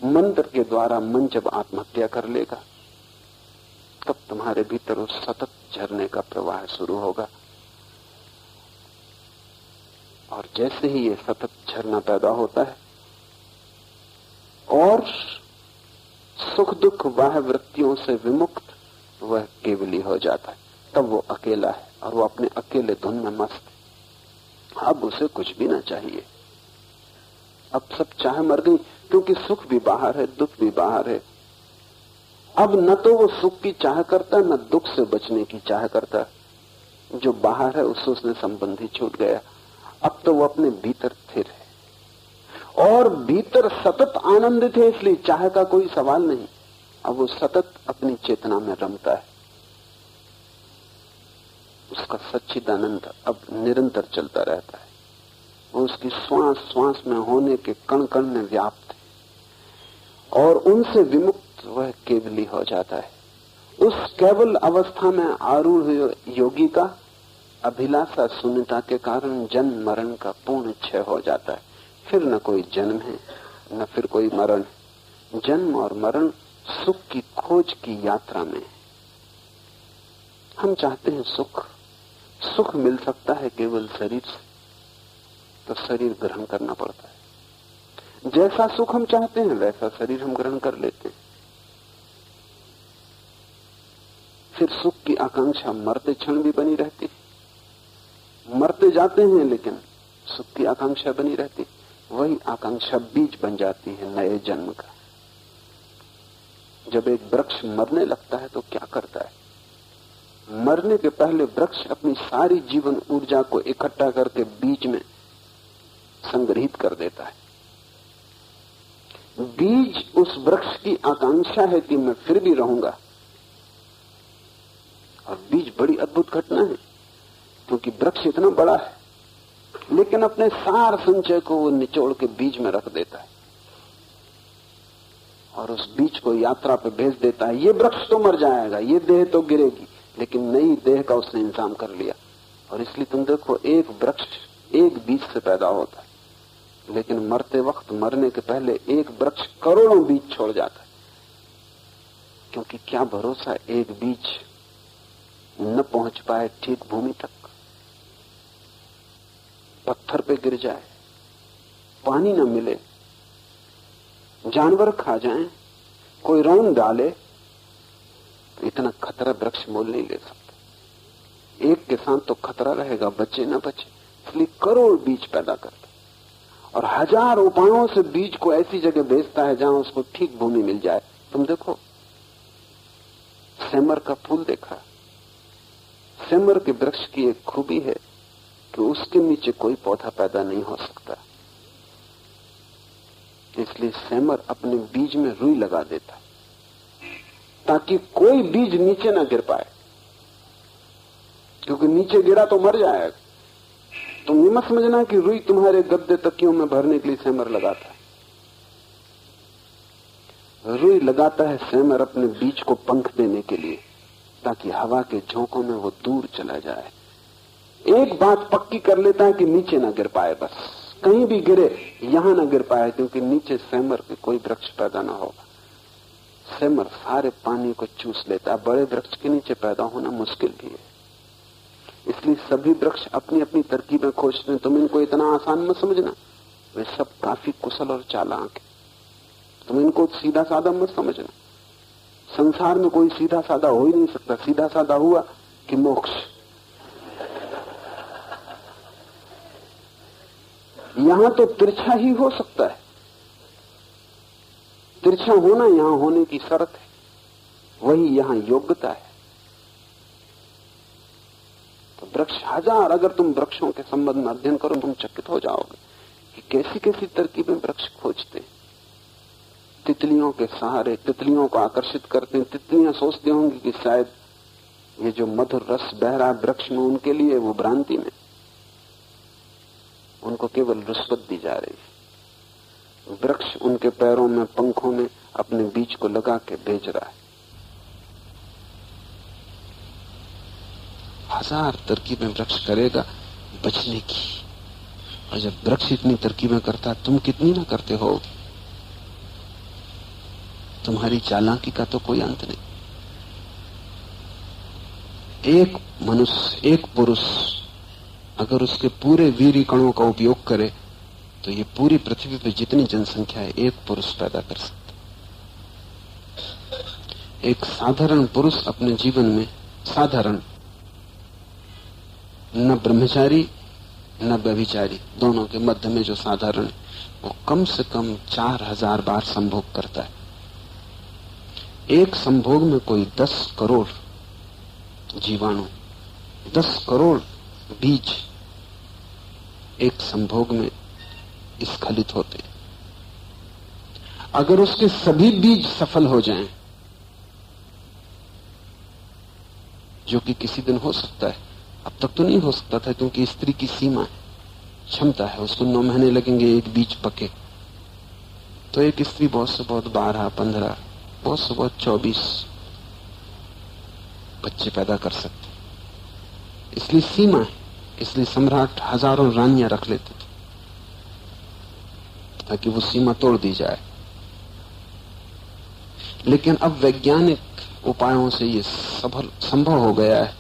मंत्र के द्वारा मन जब आत्महत्या कर लेगा, तब तुम्हारे भीतर उस सतत झरने का प्रवाह शुरू होगा। और जैसे ही ये सतत झरना पैदा होता है और सुख दुख वाह वृत्तियों से विमुक्त, वह केवली हो जाता है। तब वो अकेला है और वो अपने अकेले धुन में मस्त है। अब उसे कुछ भी ना चाहिए, अब सब चाह मर गई, क्योंकि सुख भी बाहर है, दुख भी बाहर है। अब न तो वो सुख की चाह करता, न दुख से बचने की चाह करता। जो बाहर है उससे उसने संबंध ही छूट गया। अब तो वो अपने भीतर स्थिर है और भीतर सतत आनंदित है, इसलिए चाह का कोई सवाल नहीं। अब वो सतत अपनी चेतना में रमता है, उसका सच्चिदानंद अब निरंतर चलता रहता है। वो उसकी श्वास श्वास में होने के कण कण में व्याप्त है और उनसे विमुक्त वह केवली हो जाता है। उस केवल अवस्था में आरूढ़ योगी का अभिलाषा शून्यता के कारण जन्म मरण का पूर्ण क्षय हो जाता है। फिर न कोई जन्म है, न फिर कोई मरण। जन्म और मरण सुख की खोज की यात्रा में। हम चाहते हैं सुख, सुख मिल सकता है केवल शरीर से, तो शरीर ग्रहण करना पड़ता है। जैसा सुख हम चाहते हैं वैसा शरीर हम ग्रहण कर लेते हैं। फिर सुख की आकांक्षा मरते क्षण भी बनी रहती है। मरते जाते हैं लेकिन सुख की आकांक्षा बनी रहती। वही आकांक्षा बीज बन जाती है नए जन्म का। जब एक वृक्ष मरने लगता है तो क्या करता है? मरने के पहले वृक्ष अपनी सारी जीवन ऊर्जा को इकट्ठा करके बीज में संग्रहित कर देता है। बीज उस वृक्ष की आकांक्षा है कि मैं फिर भी रहूंगा। और बीज बड़ी अद्भुत घटना है, क्योंकि वृक्ष इतना बड़ा है लेकिन अपने सार संचय को वो निचोड़ के बीज में रख देता है और उस बीज को यात्रा पे भेज देता है। ये वृक्ष तो मर जाएगा, ये देह तो गिरेगी, लेकिन नई देह का उसने इंतजाम कर लिया। और इसलिए तुम देखो, एक वृक्ष एक बीज से पैदा होता है, लेकिन मरते वक्त, मरने के पहले एक वृक्ष करोड़ों बीज छोड़ जाता है। क्योंकि क्या भरोसा एक बीज न पहुंच पाए ठीक भूमि तक, पत्थर पे गिर जाए, पानी न मिले, जानवर खा जाएं, कोई रौंद डाले, तो इतना खतरा वृक्ष मोल नहीं ले सकता। एक के साथ तो खतरा रहेगा, बचे न बचे, इसलिए करोड़ बीज पैदा करता और हजार उपायों से बीज को ऐसी जगह भेजता है जहां उसको ठीक भूमि मिल जाए। तुम देखो, सेमर का फूल देखा, सेमर के वृक्ष की एक खूबी है कि उसके नीचे कोई पौधा पैदा नहीं हो सकता, इसलिए सेमर अपने बीज में रुई लगा देता ताकि कोई बीज नीचे ना गिर पाए, क्योंकि नीचे गिरा तो मर जाएगा। तुम ये मत समझना कि रुई तुम्हारे गद्दे तकियों में भरने के लिए सेमर लगाता है। रुई लगाता है सेमर अपने बीज को पंख देने के लिए, ताकि हवा के झोंकों में वो दूर चला जाए। एक बात पक्की कर लेता है कि नीचे ना गिर पाए, बस कहीं भी गिरे यहां ना गिर पाए, क्योंकि नीचे सेमर के कोई वृक्ष पैदा ना होगा। सेमर सारे पानी को चूस लेता है, बड़े वृक्ष के नीचे पैदा होना मुश्किल भी है। इसलिए सभी वृक्ष अपनी अपनी तरकीबें खोजते हैं। तुम इनको इतना आसान मत समझना, वे सब काफी कुशल और चालाक है। तुम इनको सीधा साधा मत समझना। संसार में कोई सीधा साधा हो ही नहीं सकता। सीधा साधा हुआ कि मोक्ष। यहां तो तिरछा ही हो सकता है। तिरछा होना यहां होने की शर्त है, वही यहां योग्यता है। तो वृक्ष हजार, अगर तुम वृक्षों के संबंध में अध्ययन करो तुम चकित हो जाओगे कि कैसी कैसी तरकीबें वृक्ष खोजते। तितलियों के सहारे तितलियों को आकर्षित करते हैं। तितलियां सोचती होंगी कि शायद ये जो मधुर रस बह रहा है वृक्ष में उनके लिए, वो भ्रांति में, उनको केवल रुष्वत दी जा रही है। वृक्ष उनके पैरों में पंखों में अपने बीज को लगा के भेज रहा है। हजार तरकीबें वृक्ष करेगा बचने की, और जब वृक्ष इतनी तरकीबें करता तुम कितनी ना करते हो। तुम्हारी चालाकी का तो कोई अंत नहीं। एक मनुष्य, एक पुरुष अगर उसके पूरे वीर्य कणों का उपयोग करे तो ये पूरी पृथ्वी पर जितनी जनसंख्या है एक पुरुष पैदा कर सकता। एक साधारण पुरुष अपने जीवन में, साधारण, न ब्रह्मचारी न व्यभिचारी, दोनों के मध्य में जो साधारण, वो कम से कम 4000 बार संभोग करता है। एक संभोग में कोई 10 करोड़ जीवाणु, 10 करोड़ बीज एक संभोग में स्खलित होते। अगर उसके सभी बीज सफल हो जाएं, जो कि किसी दिन हो सकता है, अब तक तो नहीं हो सकता था क्योंकि स्त्री की सीमा है, क्षमता है, उसको 9 महीने लगेंगे एक बीज पके, तो एक स्त्री बहुत से बहुत 12, 15, बहुत से बहुत 24 बच्चे पैदा कर सकते। इसलिए सीमा है, इसलिए सम्राट हजारों रानियां रख लेते थे ताकि वो सीमा तोड़ दी जाए। लेकिन अब वैज्ञानिक उपायों से ये संभव हो गया है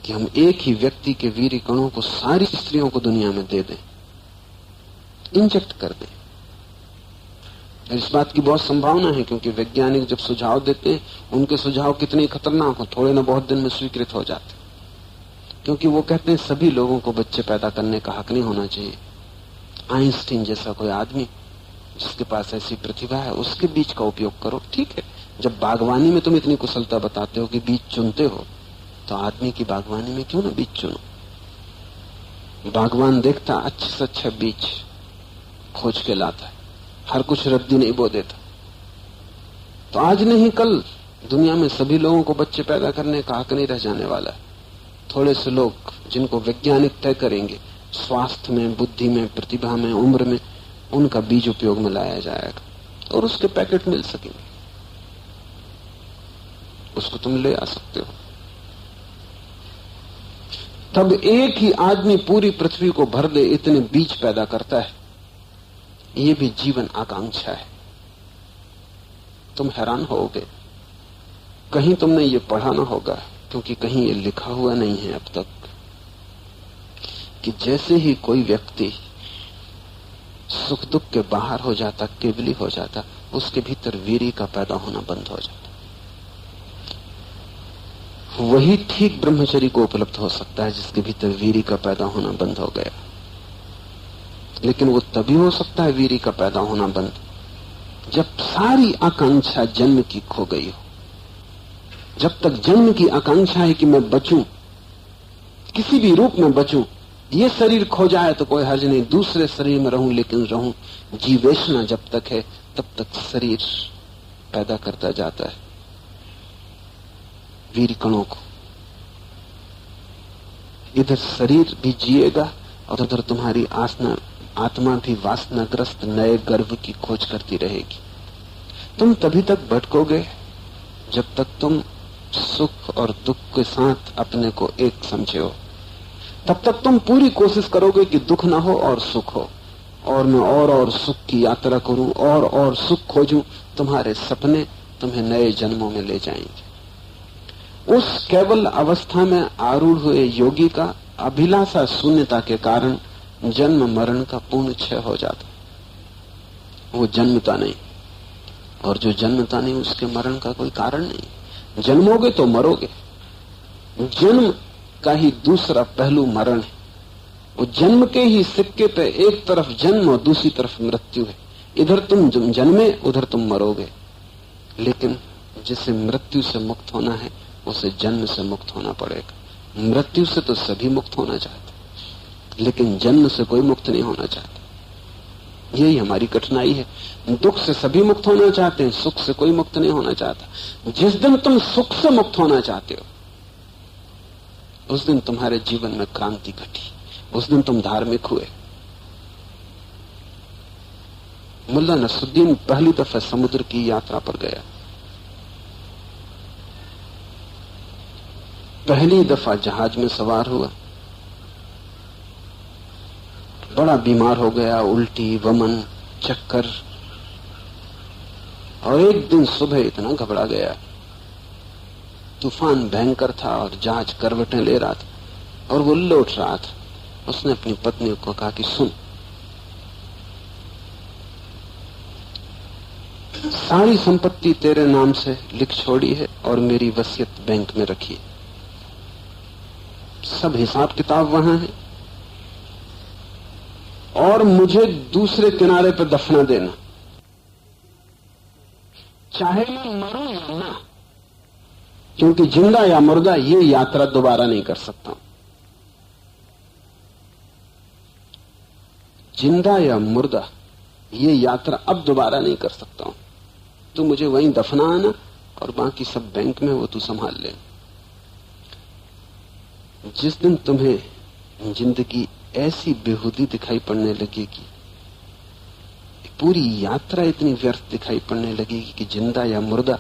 कि हम एक ही व्यक्ति के वीर्य कणों को सारी स्त्रियों को दुनिया में दे दें, इंजेक्ट कर दें। इस बात की बहुत संभावना है क्योंकि वैज्ञानिक जब सुझाव देते हैं उनके सुझाव कितने खतरनाक हो, थोड़े ना बहुत दिन में स्वीकृत हो जाते, क्योंकि वो कहते हैं सभी लोगों को बच्चे पैदा करने का हक नहीं होना चाहिए। आइंस्टीन जैसा कोई आदमी जिसके पास ऐसी प्रतिभा है उसके बीज का उपयोग करो, ठीक है। जब बागवानी में तुम इतनी कुशलता बताते हो कि बीज चुनते हो, तो आदमी की बागवानी में क्यों ना बीज चुनो। बागवान देखता अच्छे से अच्छा बीज खोज के लाता है, हर कुछ रद्दी नहीं बो देता। तो आज नहीं कल दुनिया में सभी लोगों को बच्चे पैदा करने का हक नहीं रह जाने वाला है। थोड़े से लोग जिनको वैज्ञानिक तय करेंगे, स्वास्थ्य में, बुद्धि में, प्रतिभा में, उम्र में, उनका बीज उपयोग में लाया जाएगा और उसके पैकेट मिल सकेंगे, उसको तुम ले आ सकते हो। तब एक ही आदमी पूरी पृथ्वी को भर दे इतने बीज पैदा करता है। ये भी जीवन आकांक्षा है। तुम हैरान होगे, कहीं तुमने ये पढ़ा ना होगा क्योंकि कहीं ये लिखा हुआ नहीं है अब तक, कि जैसे ही कोई व्यक्ति सुख दुख के बाहर हो जाता, केवली हो जाता, उसके भीतर वीर्य का पैदा होना बंद हो जाता। वही ठीक ब्रह्मचर्य को उपलब्ध हो सकता है जिसके भीतर वीर्य का पैदा होना बंद हो गया। लेकिन वो तभी हो सकता है वीर्य का पैदा होना बंद जब सारी आकांक्षा जन्म की खो गई हो। जब तक जन्म की आकांक्षा है कि मैं बचूं, किसी भी रूप में बचूं, ये शरीर खो जाए तो कोई हर्ज नहीं, दूसरे शरीर में रहूं लेकिन रहूं, जीवेशना जब तक है तब तक शरीर पैदा करता जाता है वीर्य कणों को। इधर शरीर भी जिएगा और उधर तुम्हारी आत्मा भी वासनाग्रस्त नए गर्भ की खोज करती रहेगी। तुम तभी तक भटकोगे जब तक तुम सुख और दुख के साथ अपने को एक समझे हो। तब तक तुम पूरी कोशिश करोगे कि दुख ना हो और सुख हो, और मैं और सुख की यात्रा करूं और सुख खोजूं। तुम्हारे सपने तुम्हें नए जन्मों में ले जाएंगे। उस केवल अवस्था में आरूढ़ हुए योगी का अभिलाषा शून्यता के कारण जन्म मरण का पूर्ण क्षय हो जाता। वो जन्मता नहीं, और जो जन्मता नहीं उसके मरण का कोई कारण नहीं। जन्मोगे तो मरोगे। जन्म का ही दूसरा पहलू मरण है। वो जन्म के ही सिक्के पे एक तरफ जन्म और दूसरी तरफ मृत्यु है। इधर तुम जन्मे, उधर तुम मरोगे। लेकिन जिसे मृत्यु से मुक्त होना है उसे जन्म से मुक्त होना पड़ेगा। मृत्यु से तो सभी मुक्त होना चाहते, लेकिन जन्म से कोई मुक्त नहीं होना चाहता। यही हमारी कठिनाई है। दुख से सभी मुक्त होना चाहते हैं, सुख से कोई मुक्त नहीं होना चाहता। जिस दिन तुम सुख से मुक्त होना चाहते हो उस दिन तुम्हारे जीवन में क्रांति घटी, उस दिन तुम धार्मिक हुए। मुल्ला नसरुद्दीन पहली दफा समुद्र की यात्रा पर गया। पहली दफा जहाज में सवार हुआ, बड़ा बीमार हो गया, उल्टी, वमन, चक्कर। और एक दिन सुबह इतना घबरा गया, तूफान भयंकर था और जहाज करवटें ले रहा था और वो लौट रहा था। उसने अपनी पत्नी को कहा कि सुन, सारी संपत्ति तेरे नाम से लिख छोड़ी है और मेरी वसीयत बैंक में रखी है। सब हिसाब किताब वहां है और मुझे दूसरे किनारे पर दफना देना, चाहे मैं मरूं या ना, क्योंकि जिंदा या मुर्दा ये यात्रा दोबारा नहीं कर सकता। जिंदा या मुर्दा ये यात्रा अब दोबारा नहीं कर सकता हूं। तू मुझे वहीं दफना आना और बाकी सब बैंक में वो तू संभाल ले। जिस दिन तुम्हें जिंदगी ऐसी बेहूदी दिखाई पड़ने लगेगी, पूरी यात्रा इतनी व्यर्थ दिखाई पड़ने लगेगी कि जिंदा या मुर्दा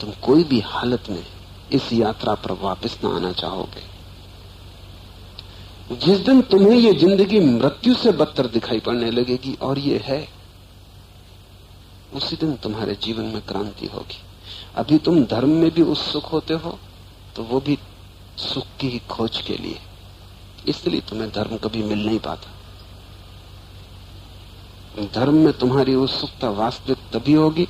तुम कोई भी हालत में इस यात्रा पर वापस ना आना चाहोगे। जिस दिन तुम्हें ये जिंदगी मृत्यु से बदतर दिखाई पड़ने लगेगी, और ये है, उसी दिन तुम्हारे जीवन में क्रांति होगी। अभी तुम धर्म में भी उत्सुक होते हो तो वो भी सुख की ही खोज के लिए, इसलिए तुम्हें धर्म कभी मिल नहीं पाता। धर्म में तुम्हारी उत्सुकता वास्तविक तभी होगी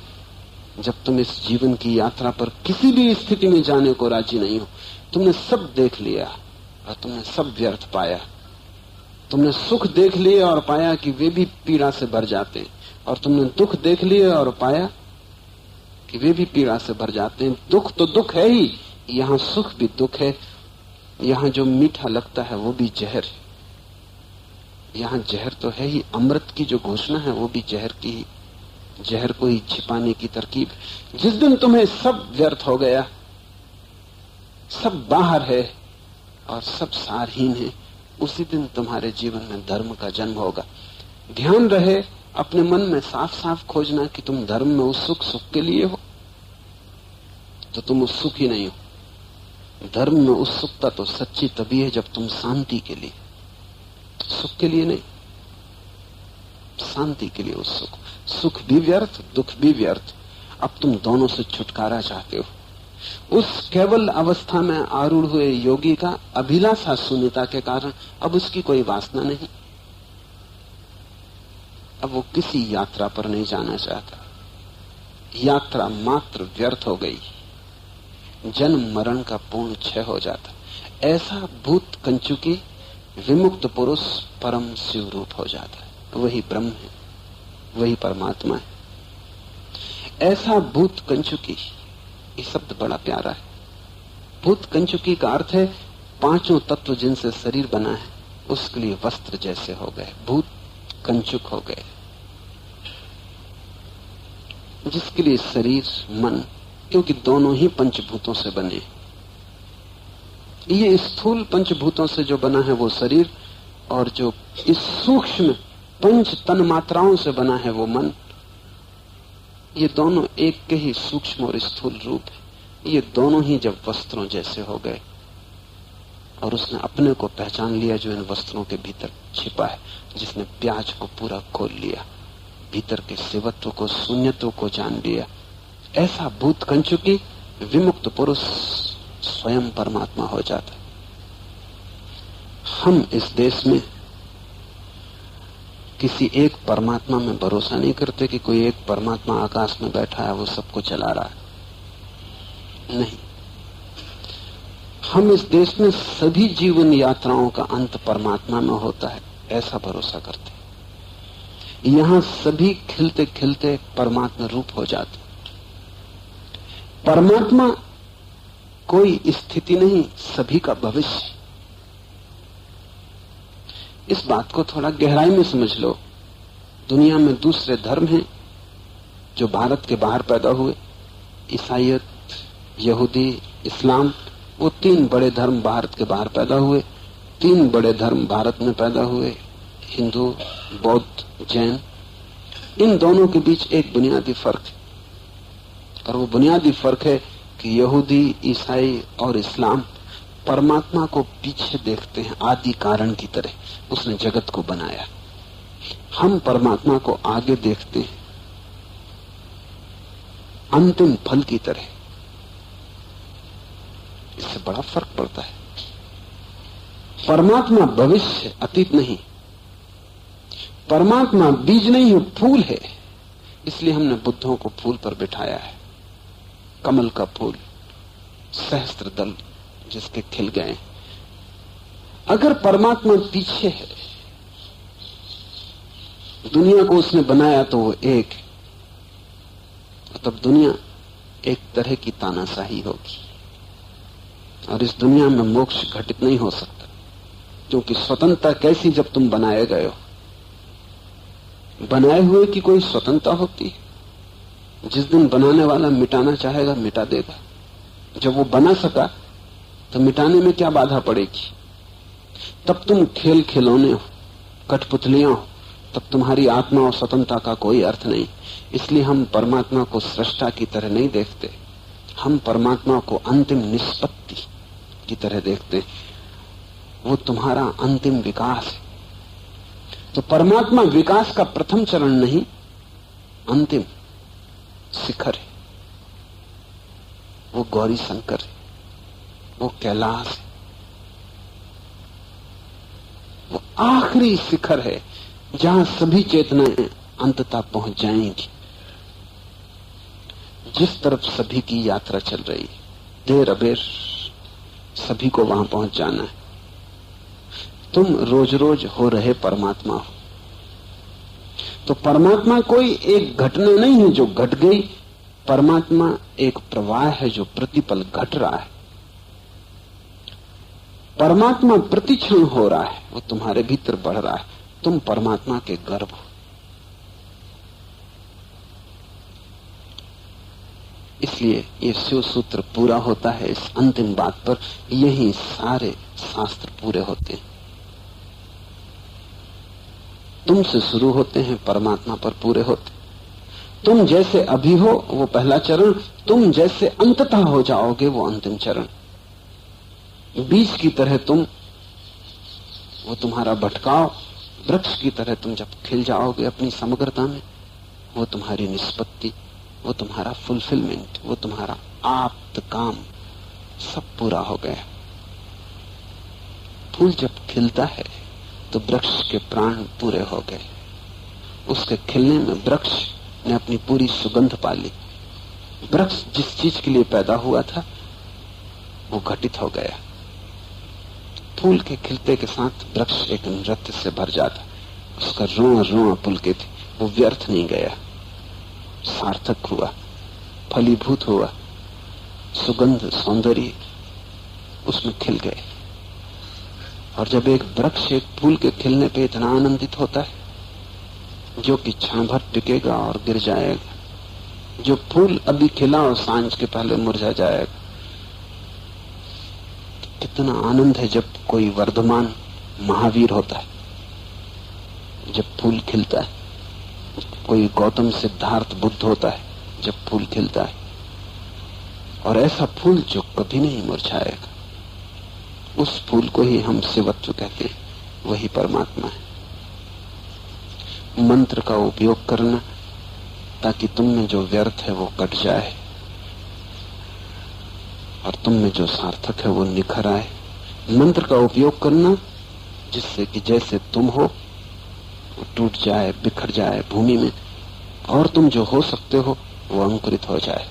जब तुम इस जीवन की यात्रा पर किसी भी स्थिति में जाने को राजी नहीं हो। तुमने सब देख लिया और तुमने सब व्यर्थ पाया। तुमने सुख देख लिए और पाया कि वे भी पीड़ा से भर जाते हैं, और तुमने दुख देख लिए और पाया कि वे भी पीड़ा से भर जाते हैं। दुख तो दुख है ही, यहां सुख भी दुख है। यहां जो मीठा लगता है वो भी जहर है। यहां जहर तो है ही, अमृत की जो घोषणा है वो भी जहर की ही, जहर को ही छिपाने की तरकीब। जिस दिन तुम्हें सब व्यर्थ हो गया, सब बाहर है और सब सारहीन है, उसी दिन तुम्हारे जीवन में धर्म का जन्म होगा। ध्यान रहे, अपने मन में साफ साफ खोजना कि तुम धर्म में उत्सुक सुख के लिए हो, तो तुम उत्सुक ही नहीं हो। धर्म में उत्सुकता तो सच्ची तभी है जब तुम शांति के लिए, सुख के लिए नहीं, शांति के लिए उत्सुक हो। सुख भी व्यर्थ, दुख भी व्यर्थ। अब तुम दोनों से छुटकारा चाहते हो। उस केवल अवस्था में आरूढ़ हुए योगी का अभिलाषा शून्यता के कारण अब उसकी कोई वासना नहीं। अब वो किसी यात्रा पर नहीं जाना चाहता। यात्रा मात्र व्यर्थ हो गई, जन्म मरण का पूर्ण क्षय हो जाता। ऐसा भूत कंचुकी विमुक्त पुरुष परम शिव रूप हो जाता है। वही ब्रह्म है, वही परमात्मा है। ऐसा भूत कंचुकी, ये शब्द बड़ा प्यारा है। भूत कंचुकी का अर्थ है पांचों तत्व जिनसे शरीर बना है उसके लिए वस्त्र जैसे हो गए, भूत कंचुक हो गए। जिसके लिए शरीर मन, क्योंकि दोनों ही पंचभूतों से बने। ये स्थूल पंचभूतों से जो बना है वो शरीर, और जो इस सूक्ष्म पंच तन मात्राओं से बना है वो मन। ये दोनों एक के ही सूक्ष्म और स्थूल रूप है। ये दोनों ही जब वस्त्रों जैसे हो गए और उसने अपने को पहचान लिया जो इन वस्त्रों के भीतर छिपा है, जिसने प्याज को पूरा खोल लिया, भीतर के शिवत्व को, शून्यत्व को जान लिया, ऐसा भूत कंचुकी विमुक्त पुरुष स्वयं परमात्मा हो जाता है। हम इस देश में किसी एक परमात्मा में भरोसा नहीं करते कि कोई एक परमात्मा आकाश में बैठा है, वो सबको चला रहा है। नहीं, हम इस देश में सभी जीवन यात्राओं का अंत परमात्मा में होता है, ऐसा भरोसा करते हैं। यहां सभी खिलते खिलते परमात्मा रूप हो जाते। परमात्मा कोई स्थिति नहीं, सभी का भविष्य। इस बात को थोड़ा गहराई में समझ लो। दुनिया में दूसरे धर्म हैं जो भारत के बाहर पैदा हुए, ईसाईयत, यहूदी, इस्लाम, वो 3 बड़े धर्म भारत के बाहर पैदा हुए। 3 बड़े धर्म भारत में पैदा हुए, हिंदू, बौद्ध, जैन। इन दोनों के बीच एक बुनियादी फर्क है, और वो बुनियादी फर्क है कि यहूदी, ईसाई और इस्लाम परमात्मा को पीछे देखते हैं आदि कारण की तरह, उसने जगत को बनाया। हम परमात्मा को आगे देखते हैं अंतिम फल की तरह। इससे बड़ा फर्क पड़ता है। परमात्मा भविष्य, अतीत नहीं। परमात्मा बीज नहीं है, फूल है। इसलिए हमने बुद्धों को फूल पर बिठाया है। कमल का फूल, सहस्त्र दल जिसके खिल गए। अगर परमात्मा पीछे है, दुनिया को उसने बनाया तो वो एक है, तब दुनिया एक तरह की तानाशाही होगी। और इस दुनिया में मोक्ष घटित नहीं हो सकता, क्योंकि स्वतंत्रता कैसी जब तुम बनाए गए हो। बनाए हुए की कोई स्वतंत्रता होती है? जिस दिन बनाने वाला मिटाना चाहेगा मिटा देगा। जब वो बना सका तो मिटाने में क्या बाधा पड़ेगी? तब तुम खेल खिलौने हो, कठपुतलियां हो, तब तुम्हारी आत्मा और स्वतंत्रता का कोई अर्थ नहीं। इसलिए हम परमात्मा को सृष्टा की तरह नहीं देखते, हम परमात्मा को अंतिम निष्पत्ति की तरह देखते। वो तुम्हारा अंतिम विकास है। तो परमात्मा विकास का प्रथम चरण नहीं, अंतिम शिखर है। वो गौरी शंकर है, वो कैलाश है, वो आखिरी शिखर है जहां सभी चेतनाएं अंततः पहुंच जाएंगी। जिस तरफ सभी की यात्रा चल रही है, देर अबेर सभी को वहां पहुंच जाना है। तुम रोज रोज हो रहे परमात्मा हो। तो परमात्मा कोई एक घटना नहीं है जो घट गई, परमात्मा एक प्रवाह है जो प्रतिपल घट रहा है। परमात्मा प्रतिक्षण हो रहा है, वो तुम्हारे भीतर बढ़ रहा है। तुम परमात्मा के गर्भ हो। इसलिए ये शिव सूत्र पूरा होता है इस अंतिम बात पर। यही सारे शास्त्र पूरे होते हैं। तुमसे शुरू होते हैं, परमात्मा पर पूरे होते। तुम जैसे अभी हो वो पहला चरण, तुम जैसे अंततः हो जाओगे वो अंतिम चरण। बीज की तरह तुम, वो तुम्हारा भटकाव, वृक्ष की तरह तुम जब खिल जाओगे अपनी समग्रता में, वो तुम्हारी निष्पत्ति, वो तुम्हारा फुलफिलमेंट, वो तुम्हारा आप्त काम सब पूरा हो गया। फूल जब खिलता है तो वृक्ष के प्राण पूरे हो गए। उसके खिलने में वृक्ष ने अपनी पूरी सुगंध पा ली। वृक्ष जिस चीज के लिए पैदा हुआ था वो घटित हो गया। फूल के खिलते के साथ वृक्ष एक नृत्य से भर जाता। उसका रोआ रोआ पुलकित, वो व्यर्थ नहीं गया, सार्थक हुआ, फलीभूत हुआ। सुगंध, सौंदर्य उसमें खिल गए। और जब एक वृक्ष एक फूल के खिलने पे इतना आनंदित होता है जो कि क्षण भर टिकेगा और गिर जाएगा, जो फूल अभी खिला और सांझ के पहले मुरझा जाएगा, कितना आनंद है जब कोई वर्धमान महावीर होता है, जब फूल खिलता है। कोई गौतम सिद्धार्थ बुद्ध होता है जब फूल खिलता है। और ऐसा फूल जो कभी नहीं मुरझाएगा, उस फूल को ही हम शिवत्व कहते हैं, वही परमात्मा है। मंत्र का उपयोग करना ताकि तुम में जो व्यर्थ है वो कट जाए और तुम में जो सार्थक है वो निखर आए। मंत्र का उपयोग करना जिससे कि जैसे तुम हो वो टूट जाए, बिखर जाए भूमि में, और तुम जो हो सकते हो वो अंकुरित हो जाए।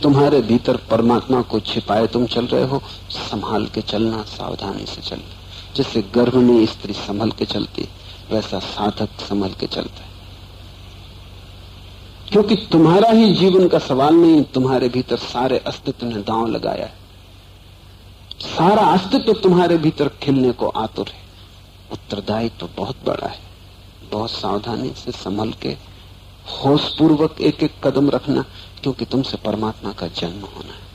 तुम्हारे भीतर परमात्मा को छिपाए तुम चल रहे हो, संभाल के चलना, सावधानी से चलना। जैसे गर्भिणी स्त्री संभल के चलती, वैसा साधक संभल के चलता है। क्योंकि तुम्हारा ही जीवन का सवाल नहीं, तुम्हारे भीतर सारे अस्तित्व ने दांव लगाया है। सारा अस्तित्व तुम्हारे भीतर खिलने को आतुर है। उत्तरदायित्व तो बहुत बड़ा है। बहुत सावधानी से संभल के होशपूर्वक एक एक कदम रखना, क्योंकि तुमसे परमात्मा का जन्म होना है।